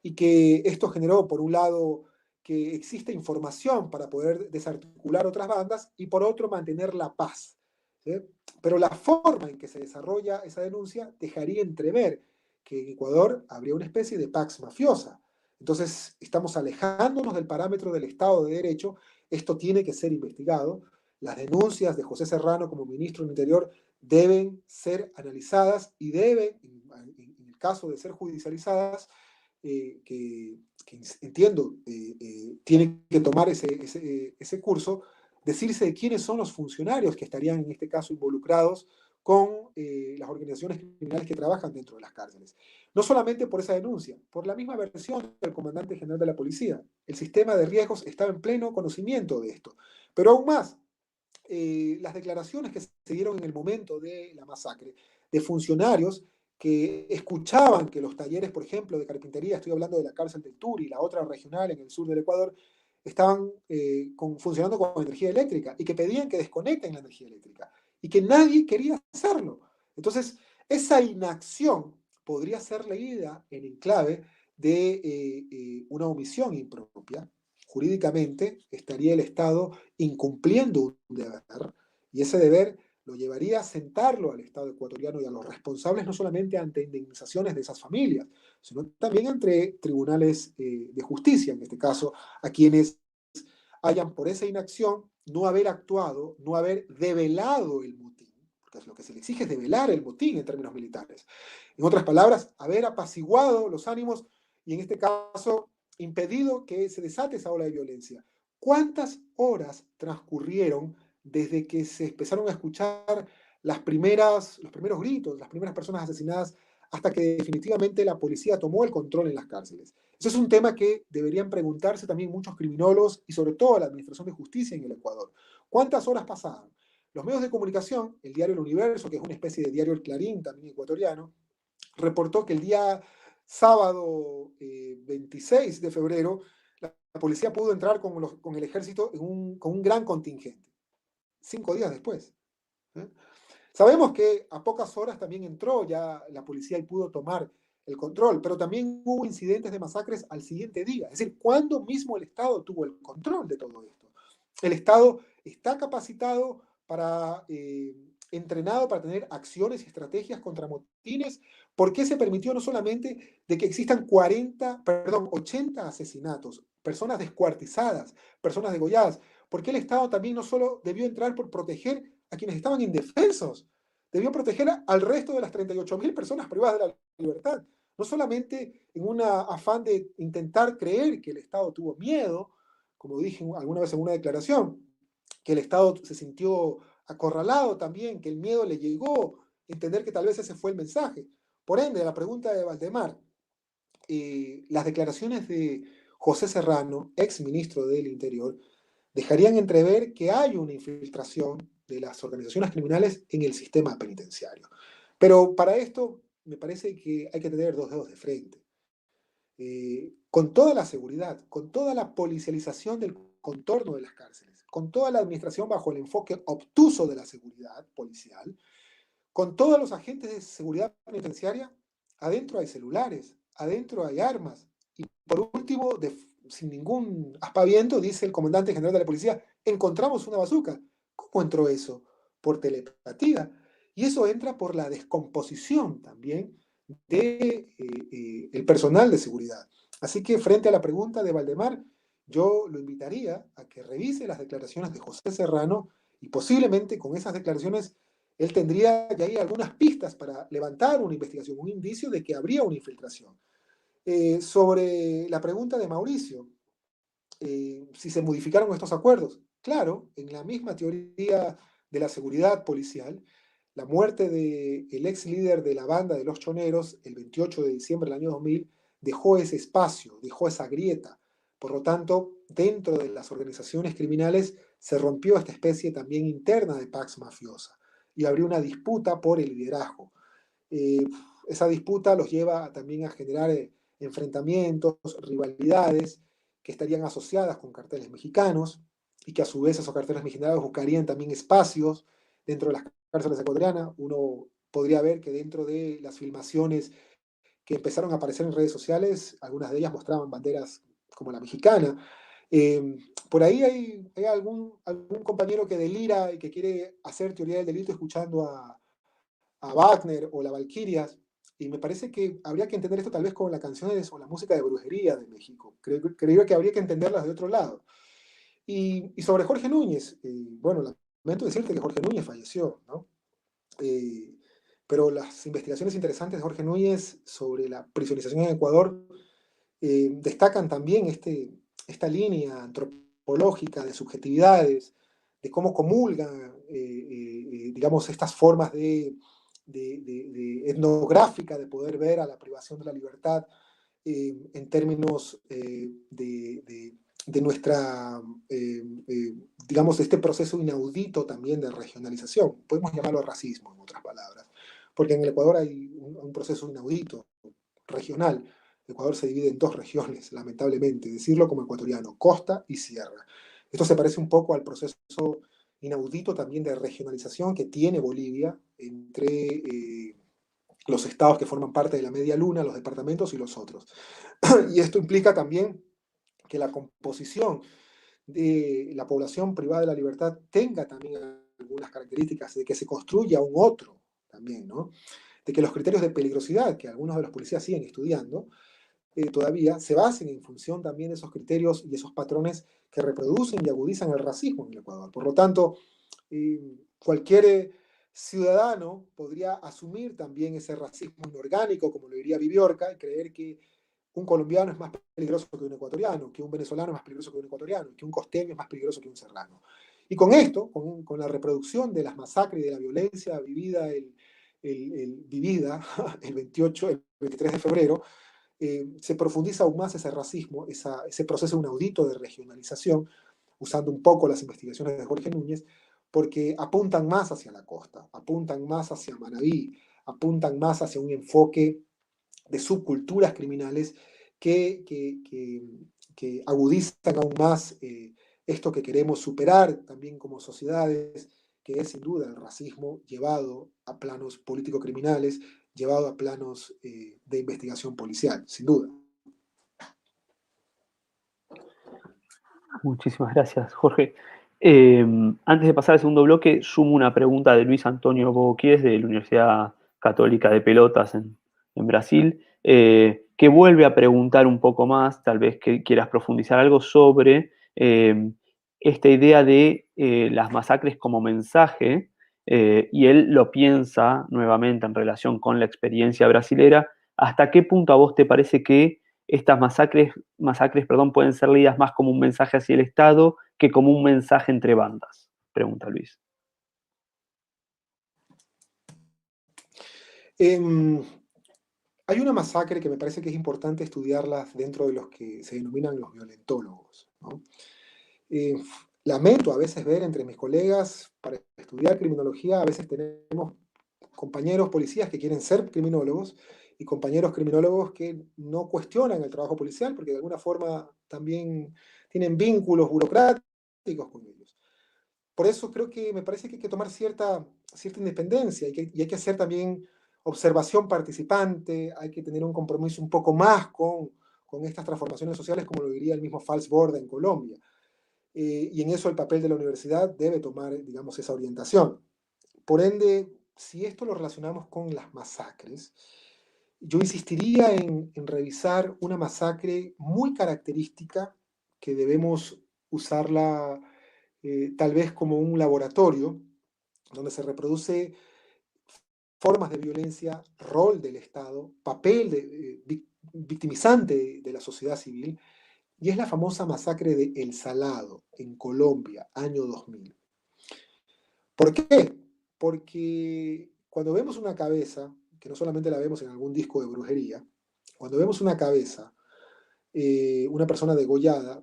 y que esto generó, por un lado, que existe información para poder desarticular otras bandas y por otro, mantener la paz. ¿Sí? Pero la forma en que se desarrolla esa denuncia dejaría entrever que en Ecuador habría una especie de pax mafiosa. Entonces, estamos alejándonos del parámetro del Estado de Derecho. Esto tiene que ser investigado. Las denuncias de José Serrano como ministro del Interior deben ser analizadas y deben, en el caso de ser judicializadas, que entiendo tiene que tomar ese curso, decirse de quiénes son los funcionarios que estarían en este caso involucrados con las organizaciones criminales que trabajan dentro de las cárceles. No solamente por esa denuncia, por la misma versión del comandante general de la policía. El sistema de riesgos estaba en pleno conocimiento de esto. Pero aún más, las declaraciones que se dieron en el momento de la masacre de funcionarios que escuchaban que los talleres, por ejemplo, de carpintería, estoy hablando de la cárcel del Turi, la otra regional en el sur del Ecuador, estaban funcionando con energía eléctrica y que pedían que desconecten la energía eléctrica y que nadie quería hacerlo. Entonces, esa inacción podría ser leída en enclave de una omisión impropia. Jurídicamente estaría el Estado incumpliendo un deber y ese deber lo llevaría a sentarlo al Estado ecuatoriano y a los responsables no solamente ante indemnizaciones de esas familias, sino también ante tribunales de justicia, en este caso, a quienes hayan por esa inacción no haber actuado, no haber develado el motín, porque lo que se le exige es develar el motín en términos militares. En otras palabras, haber apaciguado los ánimos y en este caso impedido que se desate esa ola de violencia. ¿Cuántas horas transcurrieron desde que se empezaron a escuchar los primeros gritos, las primeras personas asesinadas, hasta que definitivamente la policía tomó el control en las cárceles? Eso es un tema que deberían preguntarse también muchos criminólogos y sobre todo la Administración de Justicia en el Ecuador. ¿Cuántas horas pasaban? Los medios de comunicación, el diario El Universo, que es una especie de diario El Clarín también ecuatoriano, reportó que el día sábado 26 de febrero la policía pudo entrar con el ejército con un gran contingente. 5 días después. ¿Eh? Sabemos que a pocas horas también entró ya la policía y pudo tomar el control, pero también hubo incidentes de masacres al siguiente día. Es decir, ¿cuándo mismo el Estado tuvo el control de todo esto? El Estado está capacitado para, entrenado para tener acciones y estrategias contra motines. ¿Por qué se permitió no solamente de que existan 80 asesinatos, personas descuartizadas, personas degolladas? ¿Por qué el Estado también no solo debió entrar por proteger a quienes estaban indefensos, debió proteger al resto de las 38.000 personas privadas de la libertad? No solamente en un afán de intentar creer que el Estado tuvo miedo, como dije alguna vez en una declaración, que el Estado se sintió acorralado también, que el miedo le llegó, entender que tal vez ese fue el mensaje. Por ende, la pregunta de Valdemar, las declaraciones de José Serrano, ex ministro del Interior, dejarían entrever que hay una infiltración de las organizaciones criminales en el sistema penitenciario. Pero para esto me parece que hay que tener dos dedos de frente. Con toda la seguridad, con toda la policialización del contorno de las cárceles, con toda la administración bajo el enfoque obtuso de la seguridad policial, con todos los agentes de seguridad penitenciaria, adentro hay celulares, adentro hay armas. Y por último, sin ningún aspaviento, dice el comandante general de la policía, encontramos una bazuca. ¿Cómo entró eso? Por telepatía. Y eso entra por la descomposición también del personal de seguridad. Así que frente a la pregunta de Valdemar, yo lo invitaría a que revise las declaraciones de José Serrano y posiblemente con esas declaraciones él tendría ya ahí algunas pistas para levantar una investigación, un indicio de que habría una infiltración. Sobre la pregunta de Mauricio, si se modificaron estos acuerdos. Claro, en la misma teoría de la seguridad policial, la muerte del ex líder de la banda de los Choneros, el 28 de diciembre del año 2000, dejó ese espacio, dejó esa grieta. Por lo tanto, dentro de las organizaciones criminales se rompió esta especie también interna de pax mafiosa y abrió una disputa por el liderazgo. Eh, esa disputa los lleva también a generar enfrentamientos, rivalidades, que estarían asociadas con carteles mexicanos y que a su vez esos carteles mexicanos buscarían también espacios dentro de las cárceles ecuatorianas. Uno podría ver que dentro de las filmaciones que empezaron a aparecer en redes sociales, algunas de ellas mostraban banderas como la mexicana. Eh, por ahí hay algún compañero que delira y que quiere hacer teoría del delito escuchando a Wagner o la Valquirias, y me parece que habría que entender esto tal vez con las canciones o la música de brujería de México. Creo que habría que entenderlas de otro lado. Y sobre Jorge Núñez, bueno, lamento decirte que Jorge Núñez falleció, ¿no? Eh, pero las investigaciones interesantes de Jorge Núñez sobre la prisionización en Ecuador destacan también esta línea antropológica de subjetividades, de cómo comulgan, digamos, estas formas de etnográfica de poder ver a la privación de la libertad en términos de nuestra, digamos, de este proceso inaudito también de regionalización. Podemos llamarlo racismo, en otras palabras, porque en el Ecuador hay un proceso inaudito, regional. Ecuador se divide en dos regiones, lamentablemente, decirlo como ecuatoriano, costa y sierra. Esto se parece un poco al proceso inaudito también de regionalización que tiene Bolivia entre los estados que forman parte de la media luna, los departamentos y los otros. Y esto implica también que la composición de la población privada de la libertad tenga también algunas características de que se construya un otro también, ¿no? De que los criterios de peligrosidad, que algunos de los policías siguen estudiando, todavía se basen en función también de esos criterios y esos patrones que reproducen y agudizan el racismo en el Ecuador. Por lo tanto, cualquier ciudadano podría asumir también ese racismo inorgánico, como lo diría Viviorca, y creer que un colombiano es más peligroso que un ecuatoriano, que un venezolano es más peligroso que un ecuatoriano, que un costeño es más peligroso que un serrano. Y con esto, con la reproducción de las masacres y de la violencia vivida vivida el 28, el 23 de febrero, se profundiza aún más ese racismo, ese proceso inaudito de regionalización, usando un poco las investigaciones de Jorge Núñez, porque apuntan más hacia la costa, apuntan más hacia Manabí, apuntan más hacia un enfoque de subculturas criminales que agudizan aún más esto que queremos superar también como sociedades, que es sin duda el racismo llevado a planos político-criminales, llevado a planos de investigación policial, sin duda. Muchísimas gracias, Jorge. Antes de pasar al segundo bloque, sumo una pregunta de Luis Antonio Boquies de la Universidad Católica de Pelotas en Brasil, que vuelve a preguntar un poco más, tal vez que quieras profundizar algo sobre esta idea de las masacres como mensaje, y él lo piensa nuevamente en relación con la experiencia brasilera. ¿Hasta qué punto a vos te parece que estas masacres, perdón, pueden ser leídas más como un mensaje hacia el Estado que como un mensaje entre bandas? Pregunta Luis. Hay una masacre que me parece que es importante estudiarlas dentro de los que se denominan los violentólogos, ¿no? Eh, Lamento a veces ver entre mis colegas, para estudiar criminología, a veces tenemos compañeros policías que quieren ser criminólogos y compañeros criminólogos que no cuestionan el trabajo policial porque de alguna forma también tienen vínculos burocráticos con ellos. Por eso creo que me parece que hay que tomar cierta independencia y hay que hacer también observación participante, hay que tener un compromiso un poco más con estas transformaciones sociales, como lo diría el mismo Fals Borda en Colombia. Y en eso el papel de la universidad debe tomar, digamos, esa orientación. Por ende, si esto lo relacionamos con las masacres, yo insistiría en revisar una masacre muy característica que debemos usarla tal vez como un laboratorio donde se reproduce formas de violencia, rol del Estado, papel victimizante de la sociedad civil, y es la famosa masacre de El Salado, en Colombia, año 2000. ¿Por qué? Porque cuando vemos una cabeza, que no solamente la vemos en algún disco de brujería, cuando vemos una cabeza, una persona degollada,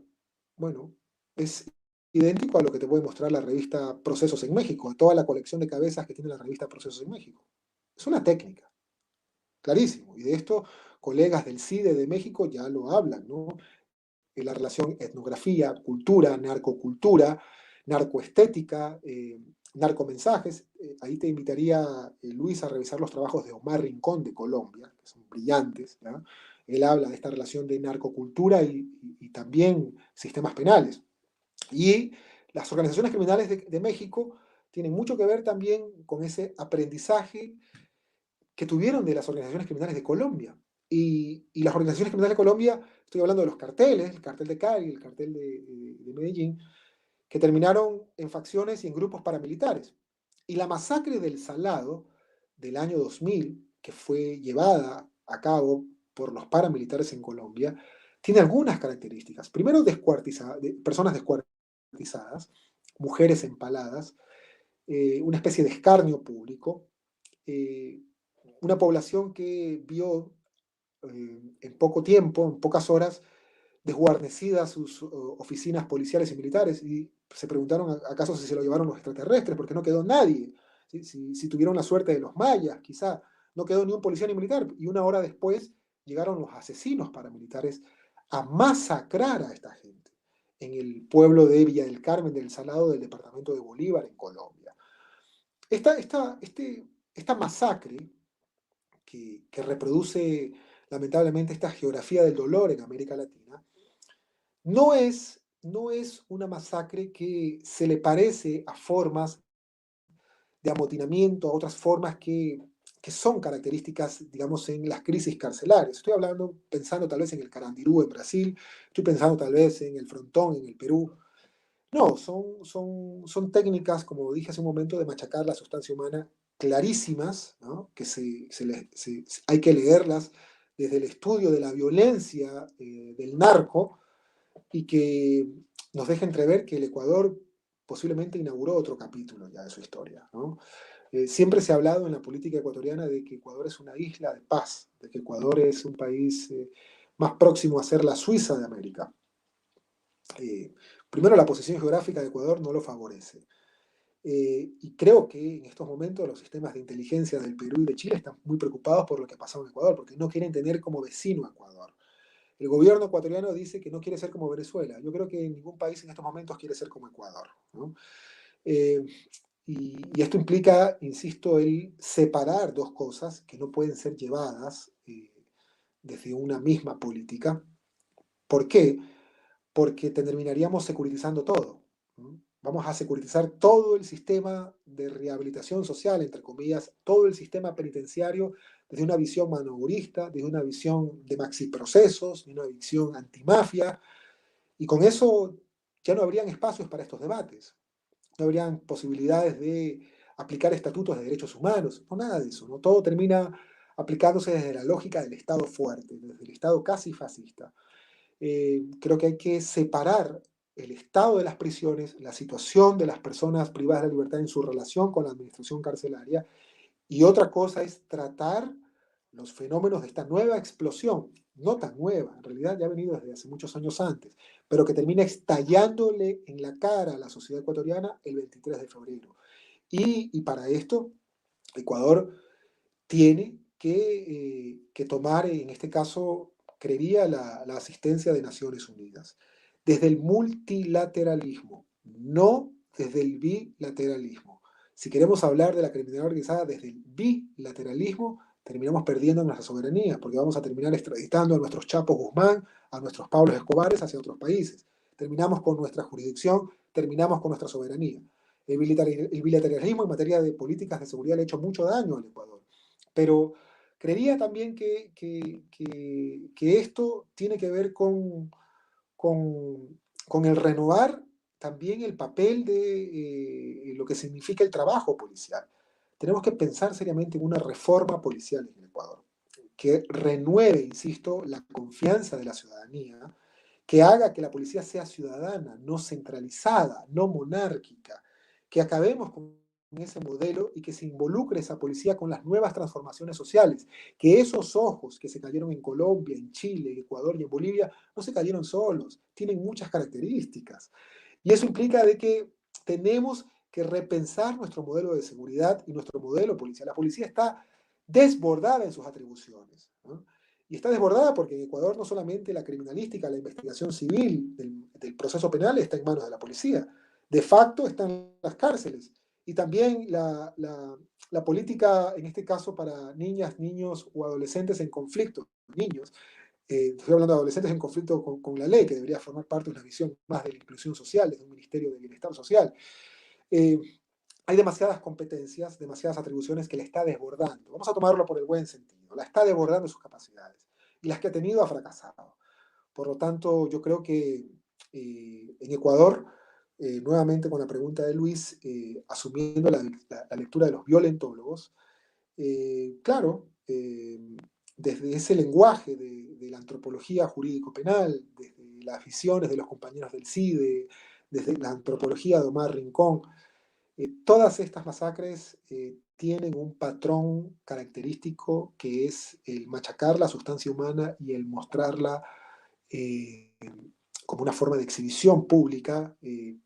bueno, es idéntico a lo que te puede mostrar la revista Procesos en México, toda la colección de cabezas que tiene la revista Procesos en México. Es una técnica, clarísimo. Y de esto, colegas del CIDE de México ya lo hablan, ¿no? la relación etnografía, cultura, narcocultura, narcoestética, narcomensajes. Ahí te invitaría, Luis, a revisar los trabajos de Omar Rincón de Colombia, que son brillantes, ¿ya? Él habla de esta relación de narcocultura y también sistemas penales. Y las organizaciones criminales de México tienen mucho que ver también con ese aprendizaje que tuvieron de las organizaciones criminales de Colombia. Y las organizaciones criminales de Colombia, estoy hablando de los carteles, el cartel de Cali, el cartel de Medellín, que terminaron en facciones y en grupos paramilitares. Y la masacre del Salado del año 2000, que fue llevada a cabo por los paramilitares en Colombia, tiene algunas características. Primero, personas descuartizadas, mujeres empaladas, una especie de escarnio público, eh, una población que vio en poco tiempo, en pocas horas, desguarnecidas sus oficinas policiales y militares y se preguntaron acaso si se lo llevaron los extraterrestres, porque no quedó nadie. ¿Sí? Si tuvieron la suerte de los mayas, quizá no quedó ni un policía ni militar. Y una hora después llegaron los asesinos paramilitares a masacrar a esta gente en el pueblo de Villa del Carmen del Salado del departamento de Bolívar, en Colombia. Esta masacre que reproduce lamentablemente esta geografía del dolor en América Latina, no es una masacre que se le parece a formas de amotinamiento, a otras formas que son características, digamos, en las crisis carcelarias. Estoy hablando, pensando tal vez en el Carandirú en Brasil, estoy pensando tal vez en el Frontón en el Perú. No, son técnicas, como dije hace un momento, de machacar la sustancia humana clarísimas, ¿no? Que hay que leerlas desde el estudio de la violencia del narco y que nos deja entrever que el Ecuador posiblemente inauguró otro capítulo ya de su historia, ¿no? Siempre se ha hablado en la política ecuatoriana de que Ecuador es una isla de paz, de que Ecuador es un país más próximo a ser la Suiza de América. Eh, Primero, la posición geográfica de Ecuador no lo favorece. Y creo que en estos momentos los sistemas de inteligencia del Perú y de Chile están muy preocupados por lo que ha pasado en Ecuador, porque no quieren tener como vecino a Ecuador. El gobierno ecuatoriano dice que no quiere ser como Venezuela. Yo creo que ningún país en estos momentos quiere ser como Ecuador, ¿no? Eh, y esto implica, insisto, el separar dos cosas que no pueden ser llevadas desde una misma política. ¿Por qué? Porque terminaríamos securitizando todo, ¿no? Vamos a securitizar todo el sistema de rehabilitación social, entre comillas, todo el sistema penitenciario desde una visión manobrista, desde una visión de maxiprocesos, de una visión antimafia, y con eso ya no habrían espacios para estos debates, no habrían posibilidades de aplicar estatutos de derechos humanos, no nada de eso, ¿no? Todo termina aplicándose desde la lógica del Estado fuerte, desde el Estado casi fascista. Creo que hay que separar el estado de las prisiones, la situación de las personas privadas de la libertad en su relación con la administración carcelaria, y otra cosa es tratar los fenómenos de esta nueva explosión, no tan nueva, en realidad ya ha venido desde hace muchos años antes, pero que termina estallándole en la cara a la sociedad ecuatoriana el 23 de febrero. Y para esto, Ecuador tiene que tomar, en este caso, creería la asistencia de Naciones Unidas, desde el multilateralismo, no desde el bilateralismo. Si queremos hablar de la criminalidad organizada desde el bilateralismo, terminamos perdiendo nuestra soberanía, porque vamos a terminar extraditando a nuestros Chapos Guzmán, a nuestros Pablos Escobares hacia otros países. Terminamos con nuestra jurisdicción, terminamos con nuestra soberanía. El bilateralismo en materia de políticas de seguridad le ha hecho mucho daño al Ecuador. Pero creería también que esto tiene que ver con el renovar también el papel de lo que significa el trabajo policial. Tenemos que pensar seriamente en una reforma policial en el Ecuador, que renueve, insisto, la confianza de la ciudadanía, que haga que la policía sea ciudadana, no centralizada, no monárquica, que acabemos con ese modelo y que se involucre esa policía con las nuevas transformaciones sociales, que esos ojos que se cayeron en Colombia, en Chile, en Ecuador y en Bolivia no se cayeron solos, tienen muchas características. Y eso implica de que tenemos que repensar nuestro modelo de seguridad y nuestro modelo policial. La policía está desbordada en sus atribuciones, ¿no? Y está desbordada porque en Ecuador no solamente la criminalística, la investigación civil del proceso penal está en manos de la policía, de facto están en las cárceles. Y también la política, en este caso para niñas, niños o adolescentes en conflicto, niños, estoy hablando de adolescentes en conflicto con la ley, que debería formar parte de una visión más de la inclusión social, desde un Ministerio de Bienestar Social. Eh, Hay demasiadas competencias, demasiadas atribuciones que le está desbordando. Vamos a tomarlo por el buen sentido. La está desbordando sus capacidades. Y las que ha tenido ha fracasado. Por lo tanto, yo creo que en Ecuador, nuevamente con la pregunta de Luis, asumiendo la lectura de los violentólogos, claro, desde ese lenguaje de la antropología jurídico-penal, desde las visiones de los compañeros del CIDE, desde la antropología de Omar Rincón, todas estas masacres tienen un patrón característico que es el machacar la sustancia humana y el mostrarla eh, como una forma de exhibición pública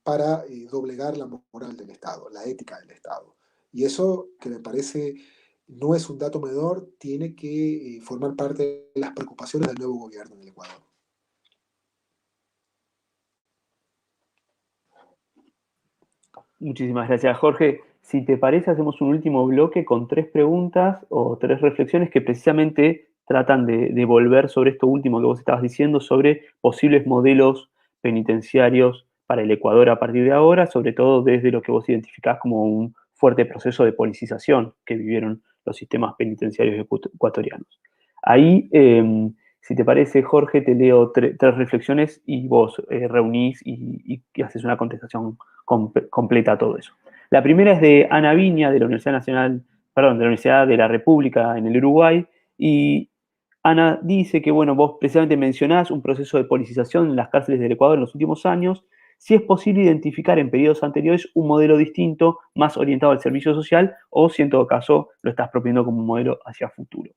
para doblegar la moral del Estado, la ética del Estado. Y eso, que me parece no es un dato menor, tiene que formar parte de las preocupaciones del nuevo gobierno en el Ecuador. Muchísimas gracias, Jorge. Si te parece, hacemos un último bloque con 3 preguntas o 3 reflexiones que precisamente tratan de volver sobre esto último que vos estabas diciendo, sobre posibles modelos penitenciarios para el Ecuador a partir de ahora, sobre todo desde lo que vos identificás como un fuerte proceso de politización que vivieron los sistemas penitenciarios ecuatorianos. Ahí, si te parece, Jorge, te leo 3 reflexiones y vos reunís y haces una contestación completa todo eso. La primera es de Ana Viña, de la Universidad Nacional, perdón, de la Universidad de la República en el Uruguay, y Ana dice que, bueno, vos precisamente mencionás un proceso de politización en las cárceles del Ecuador en los últimos años, si es posible identificar en periodos anteriores un modelo distinto, más orientado al servicio social, o si en todo caso lo estás proponiendo como un modelo hacia futuro.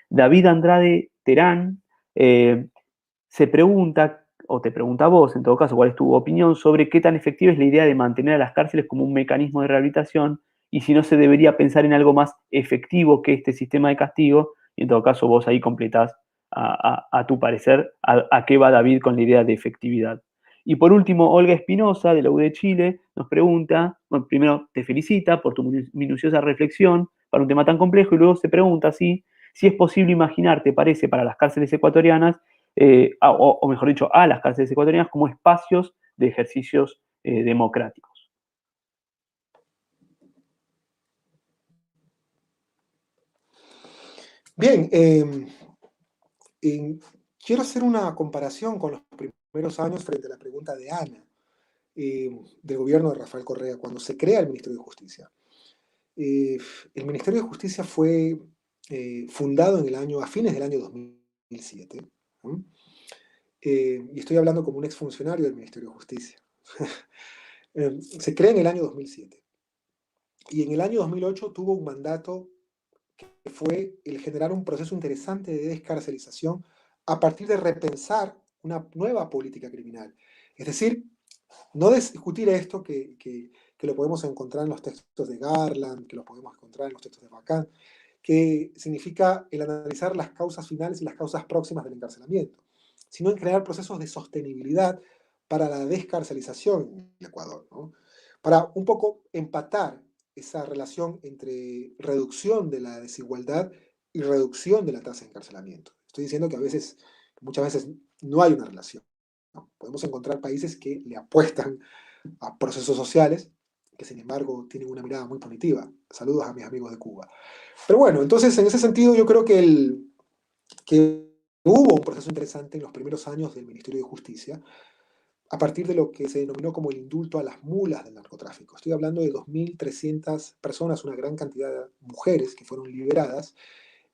David Andrade Terán se pregunta, o te pregunta a vos, en todo caso, cuál es tu opinión sobre qué tan efectiva es la idea de mantener a las cárceles como un mecanismo de rehabilitación y si no se debería pensar en algo más efectivo que este sistema de castigo, y en todo caso vos ahí completás a tu parecer a qué va David con la idea de efectividad. Y por último, Olga Espinosa, de la U de Chile, nos pregunta, bueno, primero te felicita por tu minuciosa reflexión para un tema tan complejo y luego se pregunta si es posible imaginar, te parece, para las cárceles ecuatorianas o mejor dicho, a las cárceles ecuatorianas como espacios de ejercicios democráticos. Bien, quiero hacer una comparación con los primeros años frente a la pregunta de Ana, del gobierno de Rafael Correa, cuando se crea el Ministerio de Justicia. El Ministerio de Justicia fue fundado a fines del año 2007, ¿no? Y estoy hablando como un exfuncionario del Ministerio de Justicia. Se crea en el año 2007 y en el año 2008 tuvo un mandato que fue el generar un proceso interesante de descarcelización a partir de repensar una nueva política criminal. Es decir, no discutir esto que lo podemos encontrar en los textos de Garland, que lo podemos encontrar en los textos de Bacán, que significa el analizar las causas finales y las causas próximas del encarcelamiento, sino en crear procesos de sostenibilidad para la descarcelización en el Ecuador, ¿no? Para un poco empatar esa relación entre reducción de la desigualdad y reducción de la tasa de encarcelamiento. Estoy diciendo que muchas veces no hay una relación, ¿no? Podemos encontrar países que le apuestan a procesos sociales, que sin embargo tienen una mirada muy punitiva. Saludos a mis amigos de Cuba. Pero bueno, entonces en ese sentido yo creo que hubo un proceso interesante en los primeros años del Ministerio de Justicia, a partir de lo que se denominó como el indulto a las mulas del narcotráfico. Estoy hablando de 2.300 personas, una gran cantidad de mujeres que fueron liberadas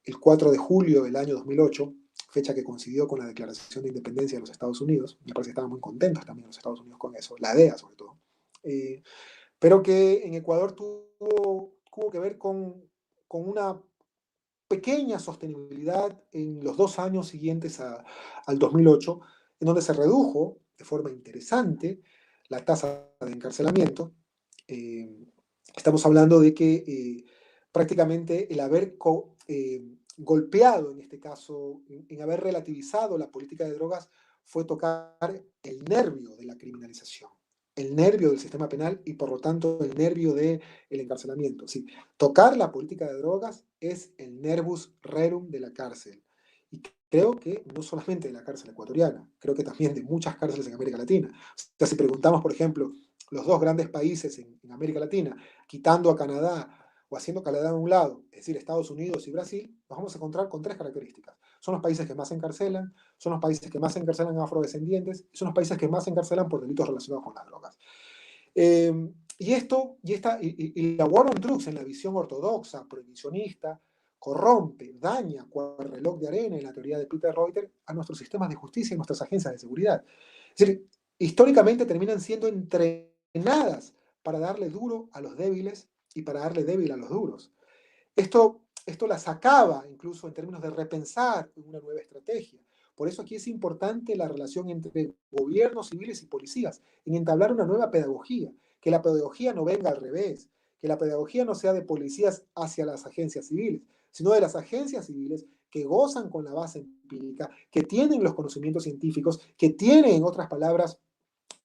el 4 de julio del año 2008, fecha que coincidió con la declaración de independencia de los Estados Unidos. Me parece que estaban muy contentos también los Estados Unidos con eso, la DEA sobre todo. Pero que en Ecuador tuvo que ver con una pequeña sostenibilidad en los 2 años siguientes al 2008, en donde se redujo de forma interesante la tasa de encarcelamiento. Estamos hablando de que prácticamente el haber golpeado en este caso, en haber relativizado la política de drogas, fue tocar el nervio de la criminalización, el nervio del sistema penal y por lo tanto el nervio del encarcelamiento. Sí, tocar la política de drogas es el nervus rerum de la cárcel. Y creo que no solamente de la cárcel ecuatoriana, creo que también de muchas cárceles en América Latina. O sea, si preguntamos, por ejemplo, los dos grandes países en América Latina, quitando a Canadá o haciendo Canadá a un lado, es decir, Estados Unidos y Brasil, nos vamos a encontrar con tres características. Son los países que más encarcelan, son los países que más encarcelan a afrodescendientes, y son los países que más encarcelan por delitos relacionados con las drogas. Y la war on drugs en la visión ortodoxa, prohibicionista, corrompe, daña, cual reloj de arena en la teoría de Peter Reuter, a nuestros sistemas de justicia y nuestras agencias de seguridad. Es decir, históricamente terminan siendo entrenadas para darle duro a los débiles y para darle débil a los duros. Esto las acaba incluso en términos de repensar una nueva estrategia. Por eso aquí es importante la relación entre gobiernos civiles y policías, en entablar una nueva pedagogía, que la pedagogía no venga al revés, que la pedagogía no sea de policías hacia las agencias civiles, sino de las agencias civiles que gozan con la base empírica, que tienen los conocimientos científicos, que tienen, en otras palabras,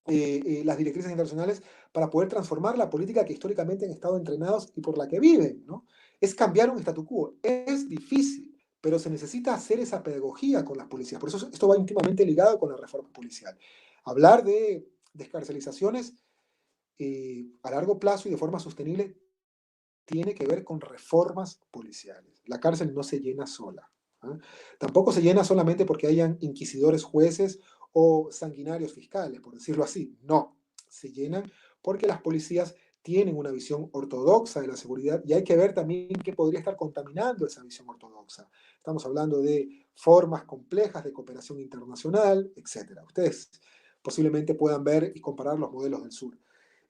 las directrices internacionales para poder transformar la política que históricamente han estado entrenados y por la que viven, ¿no? Es cambiar un statu quo. Es difícil, pero se necesita hacer esa pedagogía con las policías. Por eso esto va íntimamente ligado con la reforma policial. Hablar de descarcelizaciones a largo plazo y de forma sostenible tiene que ver con reformas policiales. La cárcel no se llena sola. ¿Ah? Tampoco se llena solamente porque hayan inquisidores jueces o sanguinarios fiscales, por decirlo así. No, se llenan porque las policías tienen una visión ortodoxa de la seguridad y hay que ver también qué podría estar contaminando esa visión ortodoxa. Estamos hablando de formas complejas de cooperación internacional, etc. Ustedes posiblemente puedan ver y comparar los modelos del sur.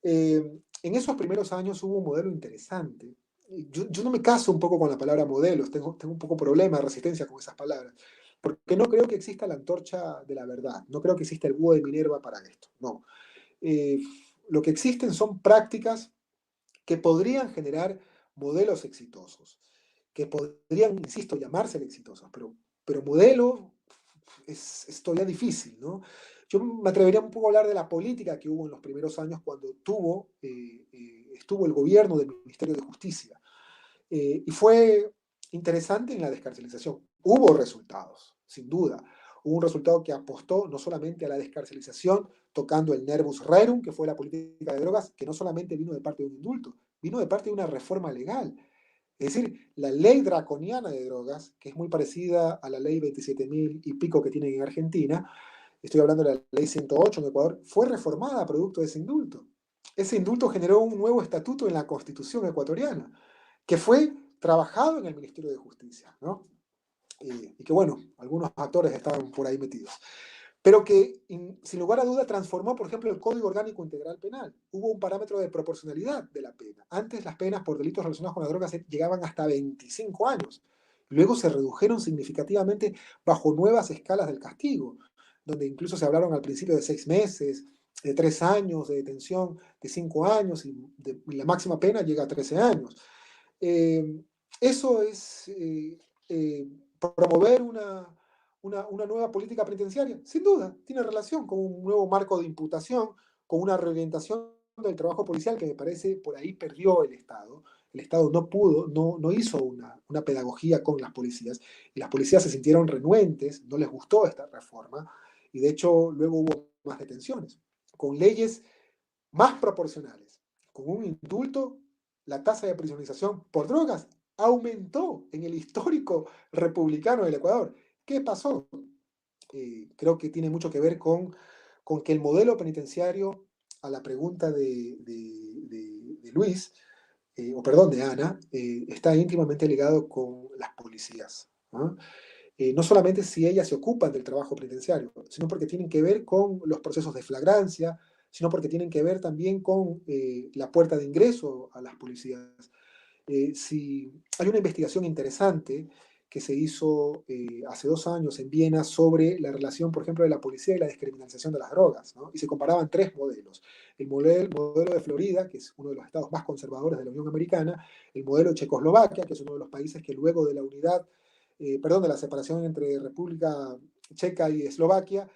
En esos primeros años hubo un modelo interesante. Yo no me caso un poco con la palabra modelos, tengo un poco problema de resistencia con esas palabras, porque no creo que exista la antorcha de la verdad, no creo que exista el búho de Minerva para esto, no. Eh, lo que existen son prácticas que podrían generar modelos exitosos, que podrían, insisto, llamarse exitosos, pero modelo es todavía difícil, ¿no? Yo me atrevería un poco a hablar de la política que hubo en los primeros años cuando estuvo el gobierno del Ministerio de Justicia. Y fue interesante en la descarcelización. Hubo resultados, sin duda. Hubo un resultado que apostó no solamente a la descarcelización, tocando el nervus rerum, que fue la política de drogas, que no solamente vino de parte de un indulto, vino de parte de una reforma legal. Es decir, la ley draconiana de drogas, que es muy parecida a la ley 27.000 y pico que tienen en Argentina, estoy hablando de la ley 108 en Ecuador, fue reformada producto de ese indulto. Ese indulto generó un nuevo estatuto en la Constitución ecuatoriana, que fue trabajado en el Ministerio de Justicia, ¿no? Y que, bueno, algunos actores estaban por ahí metidos. Pero que, sin lugar a duda, transformó, por ejemplo, el Código Orgánico Integral Penal. Hubo un parámetro de proporcionalidad de la pena. Antes las penas por delitos relacionados con las drogas llegaban hasta 25 años. Luego se redujeron significativamente bajo nuevas escalas del castigo, donde incluso se hablaron al principio de 6 meses, de 3 años de detención, de 5 años, y la máxima pena llega a 13 años. Eh, Eso es promover una nueva política penitenciaria. Sin duda, tiene relación con un nuevo marco de imputación, con una reorientación del trabajo policial que me parece por ahí perdió el Estado. El Estado no pudo, no hizo una pedagogía con las policías y las policías se sintieron renuentes, no les gustó esta reforma y de hecho luego hubo más detenciones, con leyes más proporcionales, con un indulto. La tasa de prisionización por drogas aumentó en el histórico republicano del Ecuador. ¿Qué pasó? Creo que tiene mucho que ver con que el modelo penitenciario, a la pregunta de Luis, o perdón, de Ana, está íntimamente ligado con las policías. ¿No? No solamente si ellas se ocupan del trabajo penitenciario, sino porque tienen que ver con los procesos de flagrancia, sino porque tienen que ver también con la puerta de ingreso a las policías. Si hay una investigación interesante que se hizo hace 2 años en Viena sobre la relación, por ejemplo, de la policía y la descriminalización de las drogas, ¿no? Y se comparaban tres modelos. El modelo de Florida, que es uno de los estados más conservadores de la Unión Americana, el modelo de Checoslovaquia, que es uno de los países que luego de la unidad perdón, de la separación entre República Checa y Eslovaquia,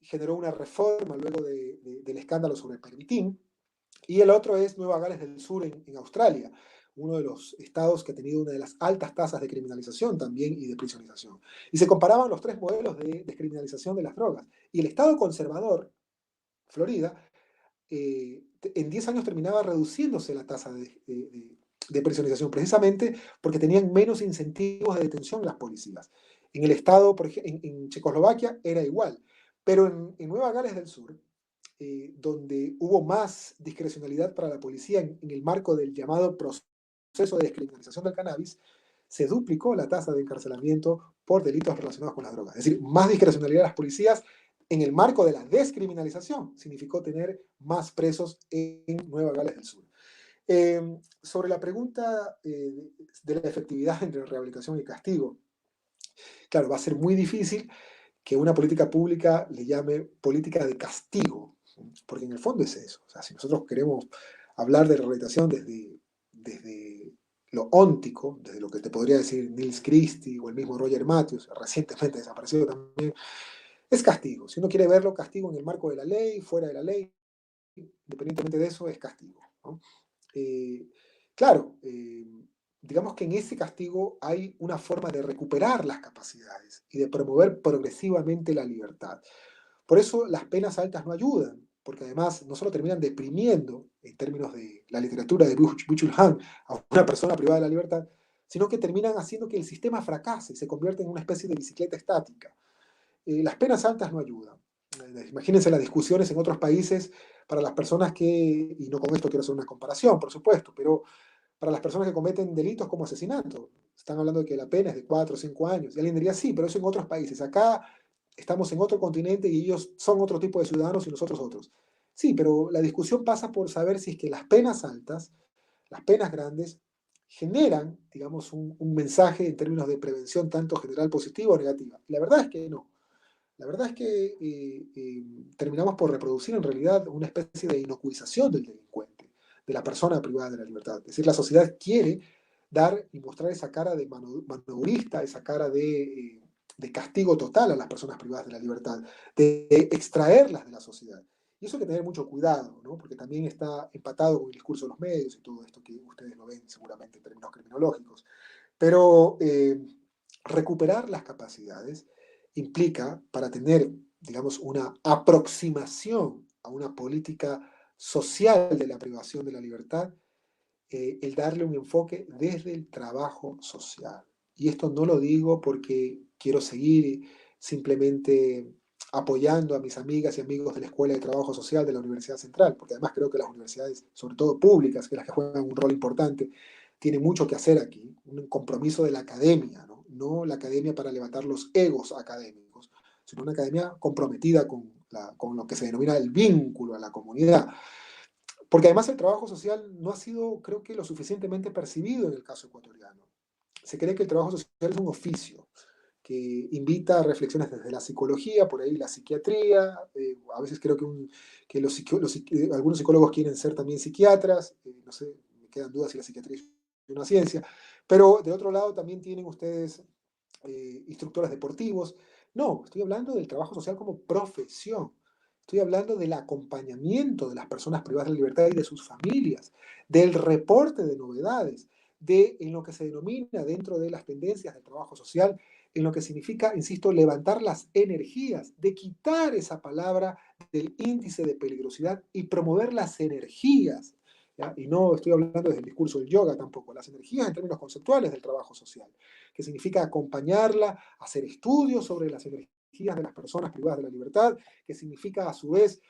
generó una reforma luego del escándalo sobre Permitín. Y el otro es Nueva Gales del Sur en Australia, uno de los estados que ha tenido una de las altas tasas de criminalización también y de prisionización. Y se comparaban los tres modelos de descriminalización de las drogas. Y el estado conservador, Florida, en 10 años terminaba reduciéndose la tasa de prisionización, precisamente porque tenían menos incentivos de detención las policías. En el estado, por ejemplo, en Checoslovaquia era igual, pero en Nueva Gales del Sur, donde hubo más discrecionalidad para la policía en el marco del llamado proceso de descriminalización del cannabis, se duplicó la tasa de encarcelamiento por delitos relacionados con las drogas. Es decir, más discrecionalidad de las policías en el marco de la descriminalización significó tener más presos en Nueva Gales del Sur. Sobre la pregunta de la efectividad entre rehabilitación y castigo, claro, va a ser muy difícil que una política pública le llame política de castigo, porque en el fondo es eso. O sea, si nosotros queremos hablar de rehabilitación desde lo óntico, desde lo que te podría decir Nils Christie o el mismo Roger Matthews, recientemente desaparecido también, es castigo. Si uno quiere verlo, castigo en el marco de la ley, fuera de la ley, independientemente de eso, es castigo, ¿no? Claro, digamos que en ese castigo hay una forma de recuperar las capacidades y de promover progresivamente la libertad. Por eso las penas altas no ayudan, porque además no solo terminan deprimiendo, en términos de la literatura de Byung-Chul Han, a una persona privada de la libertad, sino que terminan haciendo que el sistema fracase y se convierta en una especie de bicicleta estática. Las penas altas no ayudan. Imagínense las discusiones en otros países para las personas que, y no con esto quiero hacer una comparación, por supuesto, pero para las personas que cometen delitos como asesinato. Están hablando de que la pena es de 4 o 5 años. Y alguien diría, sí, pero eso en otros países. Acá estamos en otro continente y ellos son otro tipo de ciudadanos y nosotros otros. Sí, pero la discusión pasa por saber si es que las penas altas, las penas grandes, generan, digamos, un mensaje en términos de prevención tanto general positiva o negativa. Y la verdad es que no. La verdad es que terminamos por reproducir en realidad una especie de inocuización del delincuente, de la persona privada de la libertad. Es decir, la sociedad quiere dar y mostrar esa cara de manobrista, esa cara de castigo total a las personas privadas de la libertad, de extraerlas de la sociedad. Y eso hay que tener mucho cuidado, ¿no? Porque también está empatado con el discurso de los medios y todo esto que ustedes lo ven seguramente en términos criminológicos. Pero recuperar las capacidades implica, para tener, digamos, una aproximación a una política social de la privación de la libertad, el darle un enfoque desde el trabajo social. Y esto no lo digo porque quiero seguir simplemente apoyando a mis amigas y amigos de la Escuela de Trabajo Social de la Universidad Central, porque además creo que las universidades, sobre todo públicas, que las que juegan un rol importante, tienen mucho que hacer aquí, un compromiso de la academia, ¿no? No la academia para levantar los egos académicos, sino una academia comprometida con lo que se denomina el vínculo a la comunidad. Porque además el trabajo social no ha sido, creo que, lo suficientemente percibido en el caso ecuatoriano. Se cree que el trabajo social es un oficio que invita a reflexiones desde la psicología, por ahí la psiquiatría. A veces creo que algunos psicólogos quieren ser también psiquiatras. No sé, me quedan dudas si la psiquiatría es una ciencia. Pero de otro lado también tienen ustedes instructores deportivos. No, estoy hablando del trabajo social como profesión. Estoy hablando del acompañamiento de las personas privadas de la libertad y de sus familias, del reporte de novedades, en lo que se denomina dentro de las tendencias del trabajo social, en lo que significa, insisto, levantar las energías, de quitar esa palabra del índice de peligrosidad y promover las energías. ¿Ya? Y no estoy hablando desde el discurso del yoga tampoco, las energías en términos conceptuales del trabajo social, que significa acompañarla, hacer estudios sobre las energías de las personas privadas de la libertad, que significa a su vez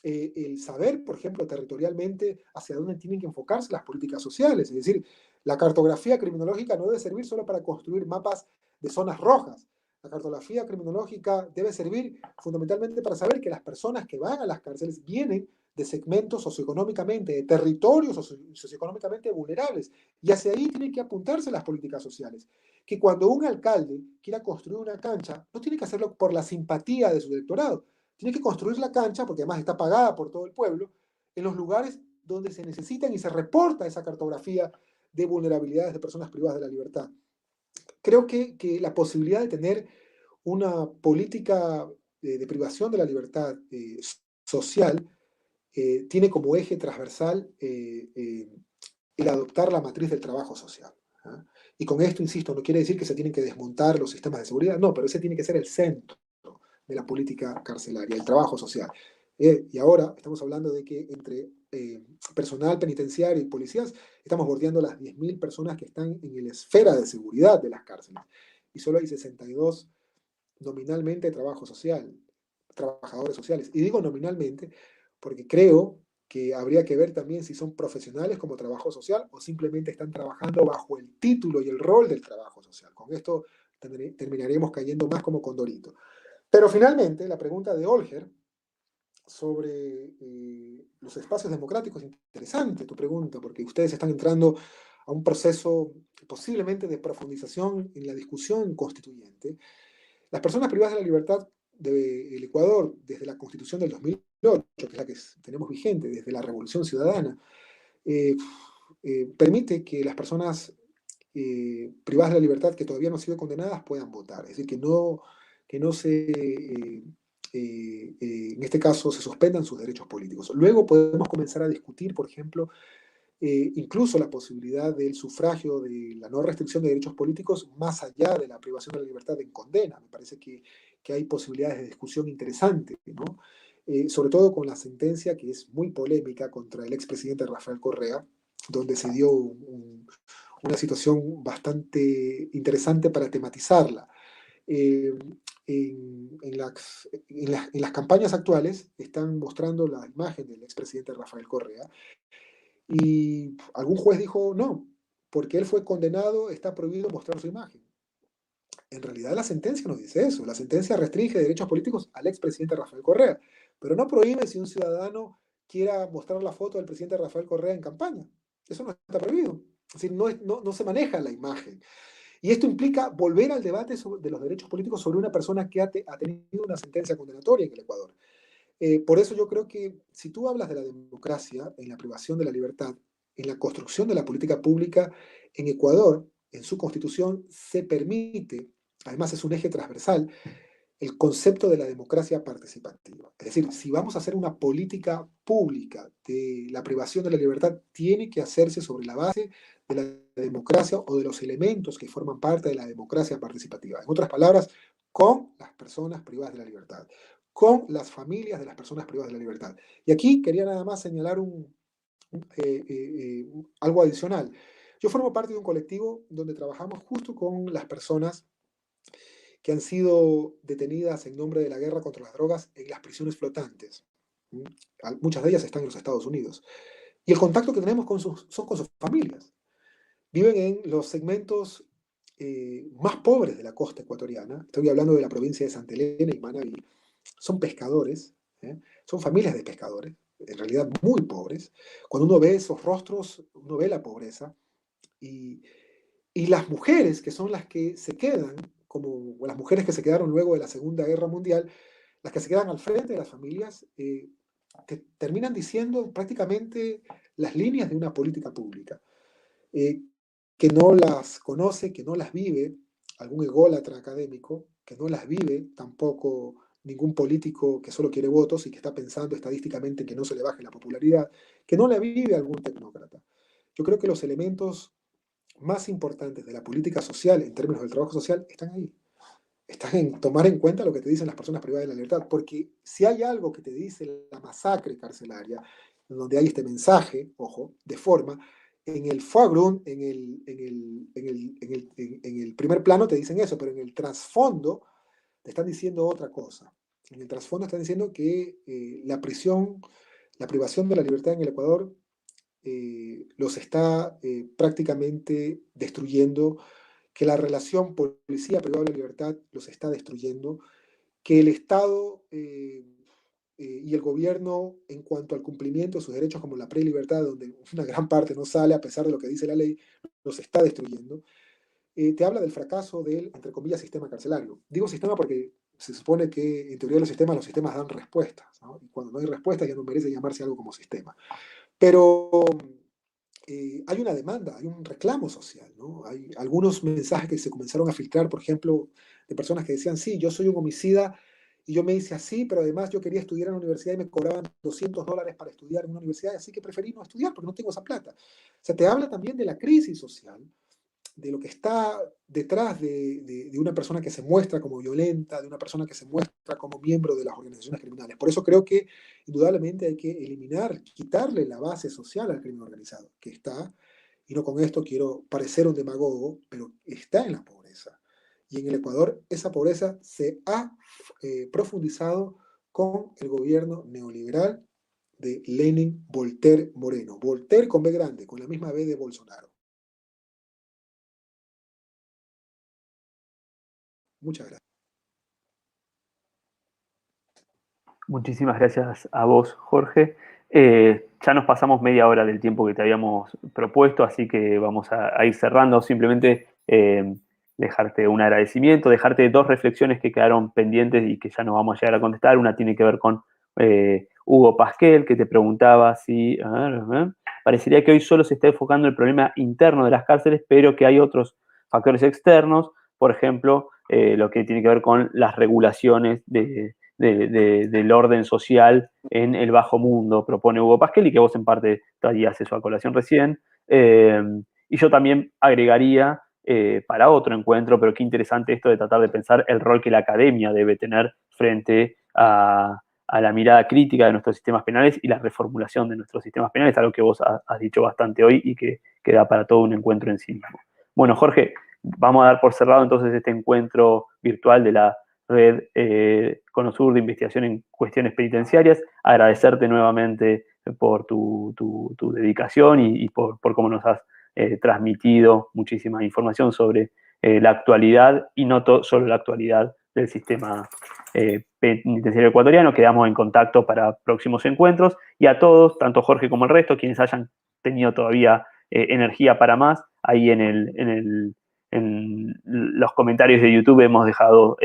el saber, por ejemplo, territorialmente hacia dónde tienen que enfocarse las políticas sociales. Es decir, la cartografía criminológica no debe servir solo para construir mapas de zonas rojas. La cartografía criminológica debe servir fundamentalmente para saber que las personas que van a las cárceles vienen de segmentos socioeconómicamente, de territorios socioeconómicamente vulnerables. Y hacia ahí tienen que apuntarse las políticas sociales. Que cuando un alcalde quiera construir una cancha, no tiene que hacerlo por la simpatía de su electorado, tiene que construir la cancha, porque además está pagada por todo el pueblo, en los lugares donde se necesitan y se reporta esa cartografía de vulnerabilidades de personas privadas de la libertad. creo que la posibilidad de tener una política de privación de la libertad social tiene como eje transversal el adoptar la matriz del trabajo social. ¿Ah? Y con esto, insisto, no quiere decir que se tienen que desmontar los sistemas de seguridad, no, pero ese tiene que ser el centro de la política carcelaria, el trabajo social. Y ahora estamos hablando de que entre personal penitenciario y policías estamos bordeando las 10.000 personas que están en la esfera de seguridad de las cárceles. Y solo hay 62 nominalmente de trabajo social, trabajadores sociales. Y digo nominalmente porque creo que habría que ver también si son profesionales como trabajo social o simplemente están trabajando bajo el título y el rol del trabajo social. Con esto terminaremos cayendo más como Condorito. Pero finalmente, la pregunta de Olger sobre los espacios democráticos, interesante tu pregunta, porque ustedes están entrando a un proceso posiblemente de profundización en la discusión constituyente. Las personas privadas de la libertad del Ecuador, desde la Constitución del 2008, que es la que tenemos vigente, desde la Revolución Ciudadana, eh, permite que las personas privadas de la libertad que todavía no han sido condenadas puedan votar. Es decir, que no se, en este caso, se suspendan sus derechos políticos. Luego podemos comenzar a discutir, por ejemplo, incluso la posibilidad del sufragio, de la no restricción de derechos políticos, más allá de la privación de la libertad en condena. Me parece que hay posibilidades de discusión interesantes, ¿no? Sobre todo con la sentencia que es muy polémica contra el expresidente Rafael Correa, donde se dio una situación bastante interesante para tematizarla. Eh, en las campañas actuales están mostrando la imagen del expresidente Rafael Correa y algún juez dijo, no, porque él fue condenado, está prohibido mostrar su imagen. En realidad la sentencia no dice eso. La sentencia restringe derechos políticos al expresidente Rafael Correa, pero no prohíbe si un ciudadano quiera mostrar la foto del presidente Rafael Correa en campaña. Eso no está prohibido. Es decir, no se maneja la imagen. Y esto implica volver al debate de los derechos políticos sobre una persona que ha tenido una sentencia condenatoria en el Ecuador. Por eso yo creo que si tú hablas de la democracia, en la privación de la libertad, en la construcción de la política pública, en Ecuador, en su constitución, se permite, además es un eje transversal, el concepto de la democracia participativa. Es decir, si vamos a hacer una política pública de la privación de la libertad, tiene que hacerse sobre la base de la democracia o de los elementos que forman parte de la democracia participativa. En otras palabras, con las personas privadas de la libertad, con las familias de las personas privadas de la libertad. Y aquí quería nada más señalar algo adicional. Yo formo parte de un colectivo donde trabajamos justo con las personas que han sido detenidas en nombre de la guerra contra las drogas en las prisiones flotantes. Muchas de ellas están en los Estados Unidos. Y el contacto que tenemos son con sus familias. Viven en los segmentos más pobres de la costa ecuatoriana. Estoy hablando de la provincia de Santa Elena y Manabí. Son pescadores, son familias de pescadores, en realidad muy pobres. Cuando uno ve esos rostros, uno ve la pobreza. Y, y las mujeres, que son las que se quedan, como las mujeres que se quedaron luego de la Segunda Guerra Mundial, las que se quedan al frente de las familias, te terminan diciendo prácticamente las líneas de una política pública, eh, que no las conoce, que no las vive algún ególatra académico, que no las vive tampoco ningún político que solo quiere votos y que está pensando estadísticamente que no se le baje la popularidad, que no la vive algún tecnócrata. Yo creo que los elementos más importantes de la política social en términos del trabajo social están ahí. Están en tomar en cuenta lo que te dicen las personas privadas de la libertad, porque si hay algo que te dice la masacre carcelaria, donde hay este mensaje, ojo, de forma, en el foreground, en el primer plano te dicen eso, pero en el trasfondo te están diciendo otra cosa. En el trasfondo están diciendo que la prisión, la privación de la libertad en el Ecuador los está prácticamente destruyendo, que la relación policía privada de la libertad los está destruyendo, que el Estado y el gobierno, en cuanto al cumplimiento de sus derechos como la prelibertad, donde una gran parte no sale a pesar de lo que dice la ley, los está destruyendo. Te habla del fracaso del, entre comillas, sistema carcelario. Digo sistema porque se supone que en teoría de los sistemas dan respuestas, ¿no? Y cuando no hay respuestas ya no merece llamarse algo como sistema. Pero hay una demanda, hay un reclamo social, ¿no? Hay algunos mensajes que se comenzaron a filtrar, por ejemplo, de personas que decían, sí, yo soy un homicida y yo me hice así, pero además yo quería estudiar en la universidad y me cobraban $200 para estudiar en una universidad, así que preferí no estudiar porque no tengo esa plata. O sea, te habla también de la crisis social, de lo que está detrás de una persona que se muestra como violenta, de una persona que se muestra como miembro de las organizaciones criminales. Por eso creo que indudablemente hay que eliminar, quitarle la base social al crimen organizado, que está, y no con esto quiero parecer un demagogo, pero está en la pobreza. Y en el Ecuador esa pobreza se ha profundizado con el gobierno neoliberal de Lenin Voltaire Moreno. Voltaire con B grande, con la misma B de Bolsonaro. Muchas gracias. Muchísimas gracias a vos, Jorge. Ya nos pasamos media hora del tiempo que te habíamos propuesto, así que vamos a ir cerrando. Simplemente dejarte un agradecimiento, dejarte dos reflexiones que quedaron pendientes y que ya no vamos a llegar a contestar. Una tiene que ver con Hugo Pasquel, que te preguntaba si parecería que hoy solo se está enfocando el problema interno de las cárceles, pero que hay otros factores externos, por ejemplo, lo que tiene que ver con las regulaciones del orden social en el bajo mundo, propone Hugo Pasquel, y que vos en parte traías eso a colación recién. Y yo también agregaría para otro encuentro, pero qué interesante esto de tratar de pensar el rol que la academia debe tener frente a la mirada crítica de nuestros sistemas penales y la reformulación de nuestros sistemas penales, algo que vos has dicho bastante hoy y que queda para todo un encuentro en sí mismo. Bueno, Jorge, vamos a dar por cerrado entonces este encuentro virtual de la Red Conosur de Investigación en Cuestiones Penitenciarias. Agradecerte nuevamente por tu dedicación y por cómo nos has transmitido muchísima información sobre la actualidad y no solo la actualidad del sistema penitenciario ecuatoriano. Quedamos en contacto para próximos encuentros y a todos, tanto Jorge como el resto, quienes hayan tenido todavía energía para más, ahí en los comentarios de YouTube hemos dejado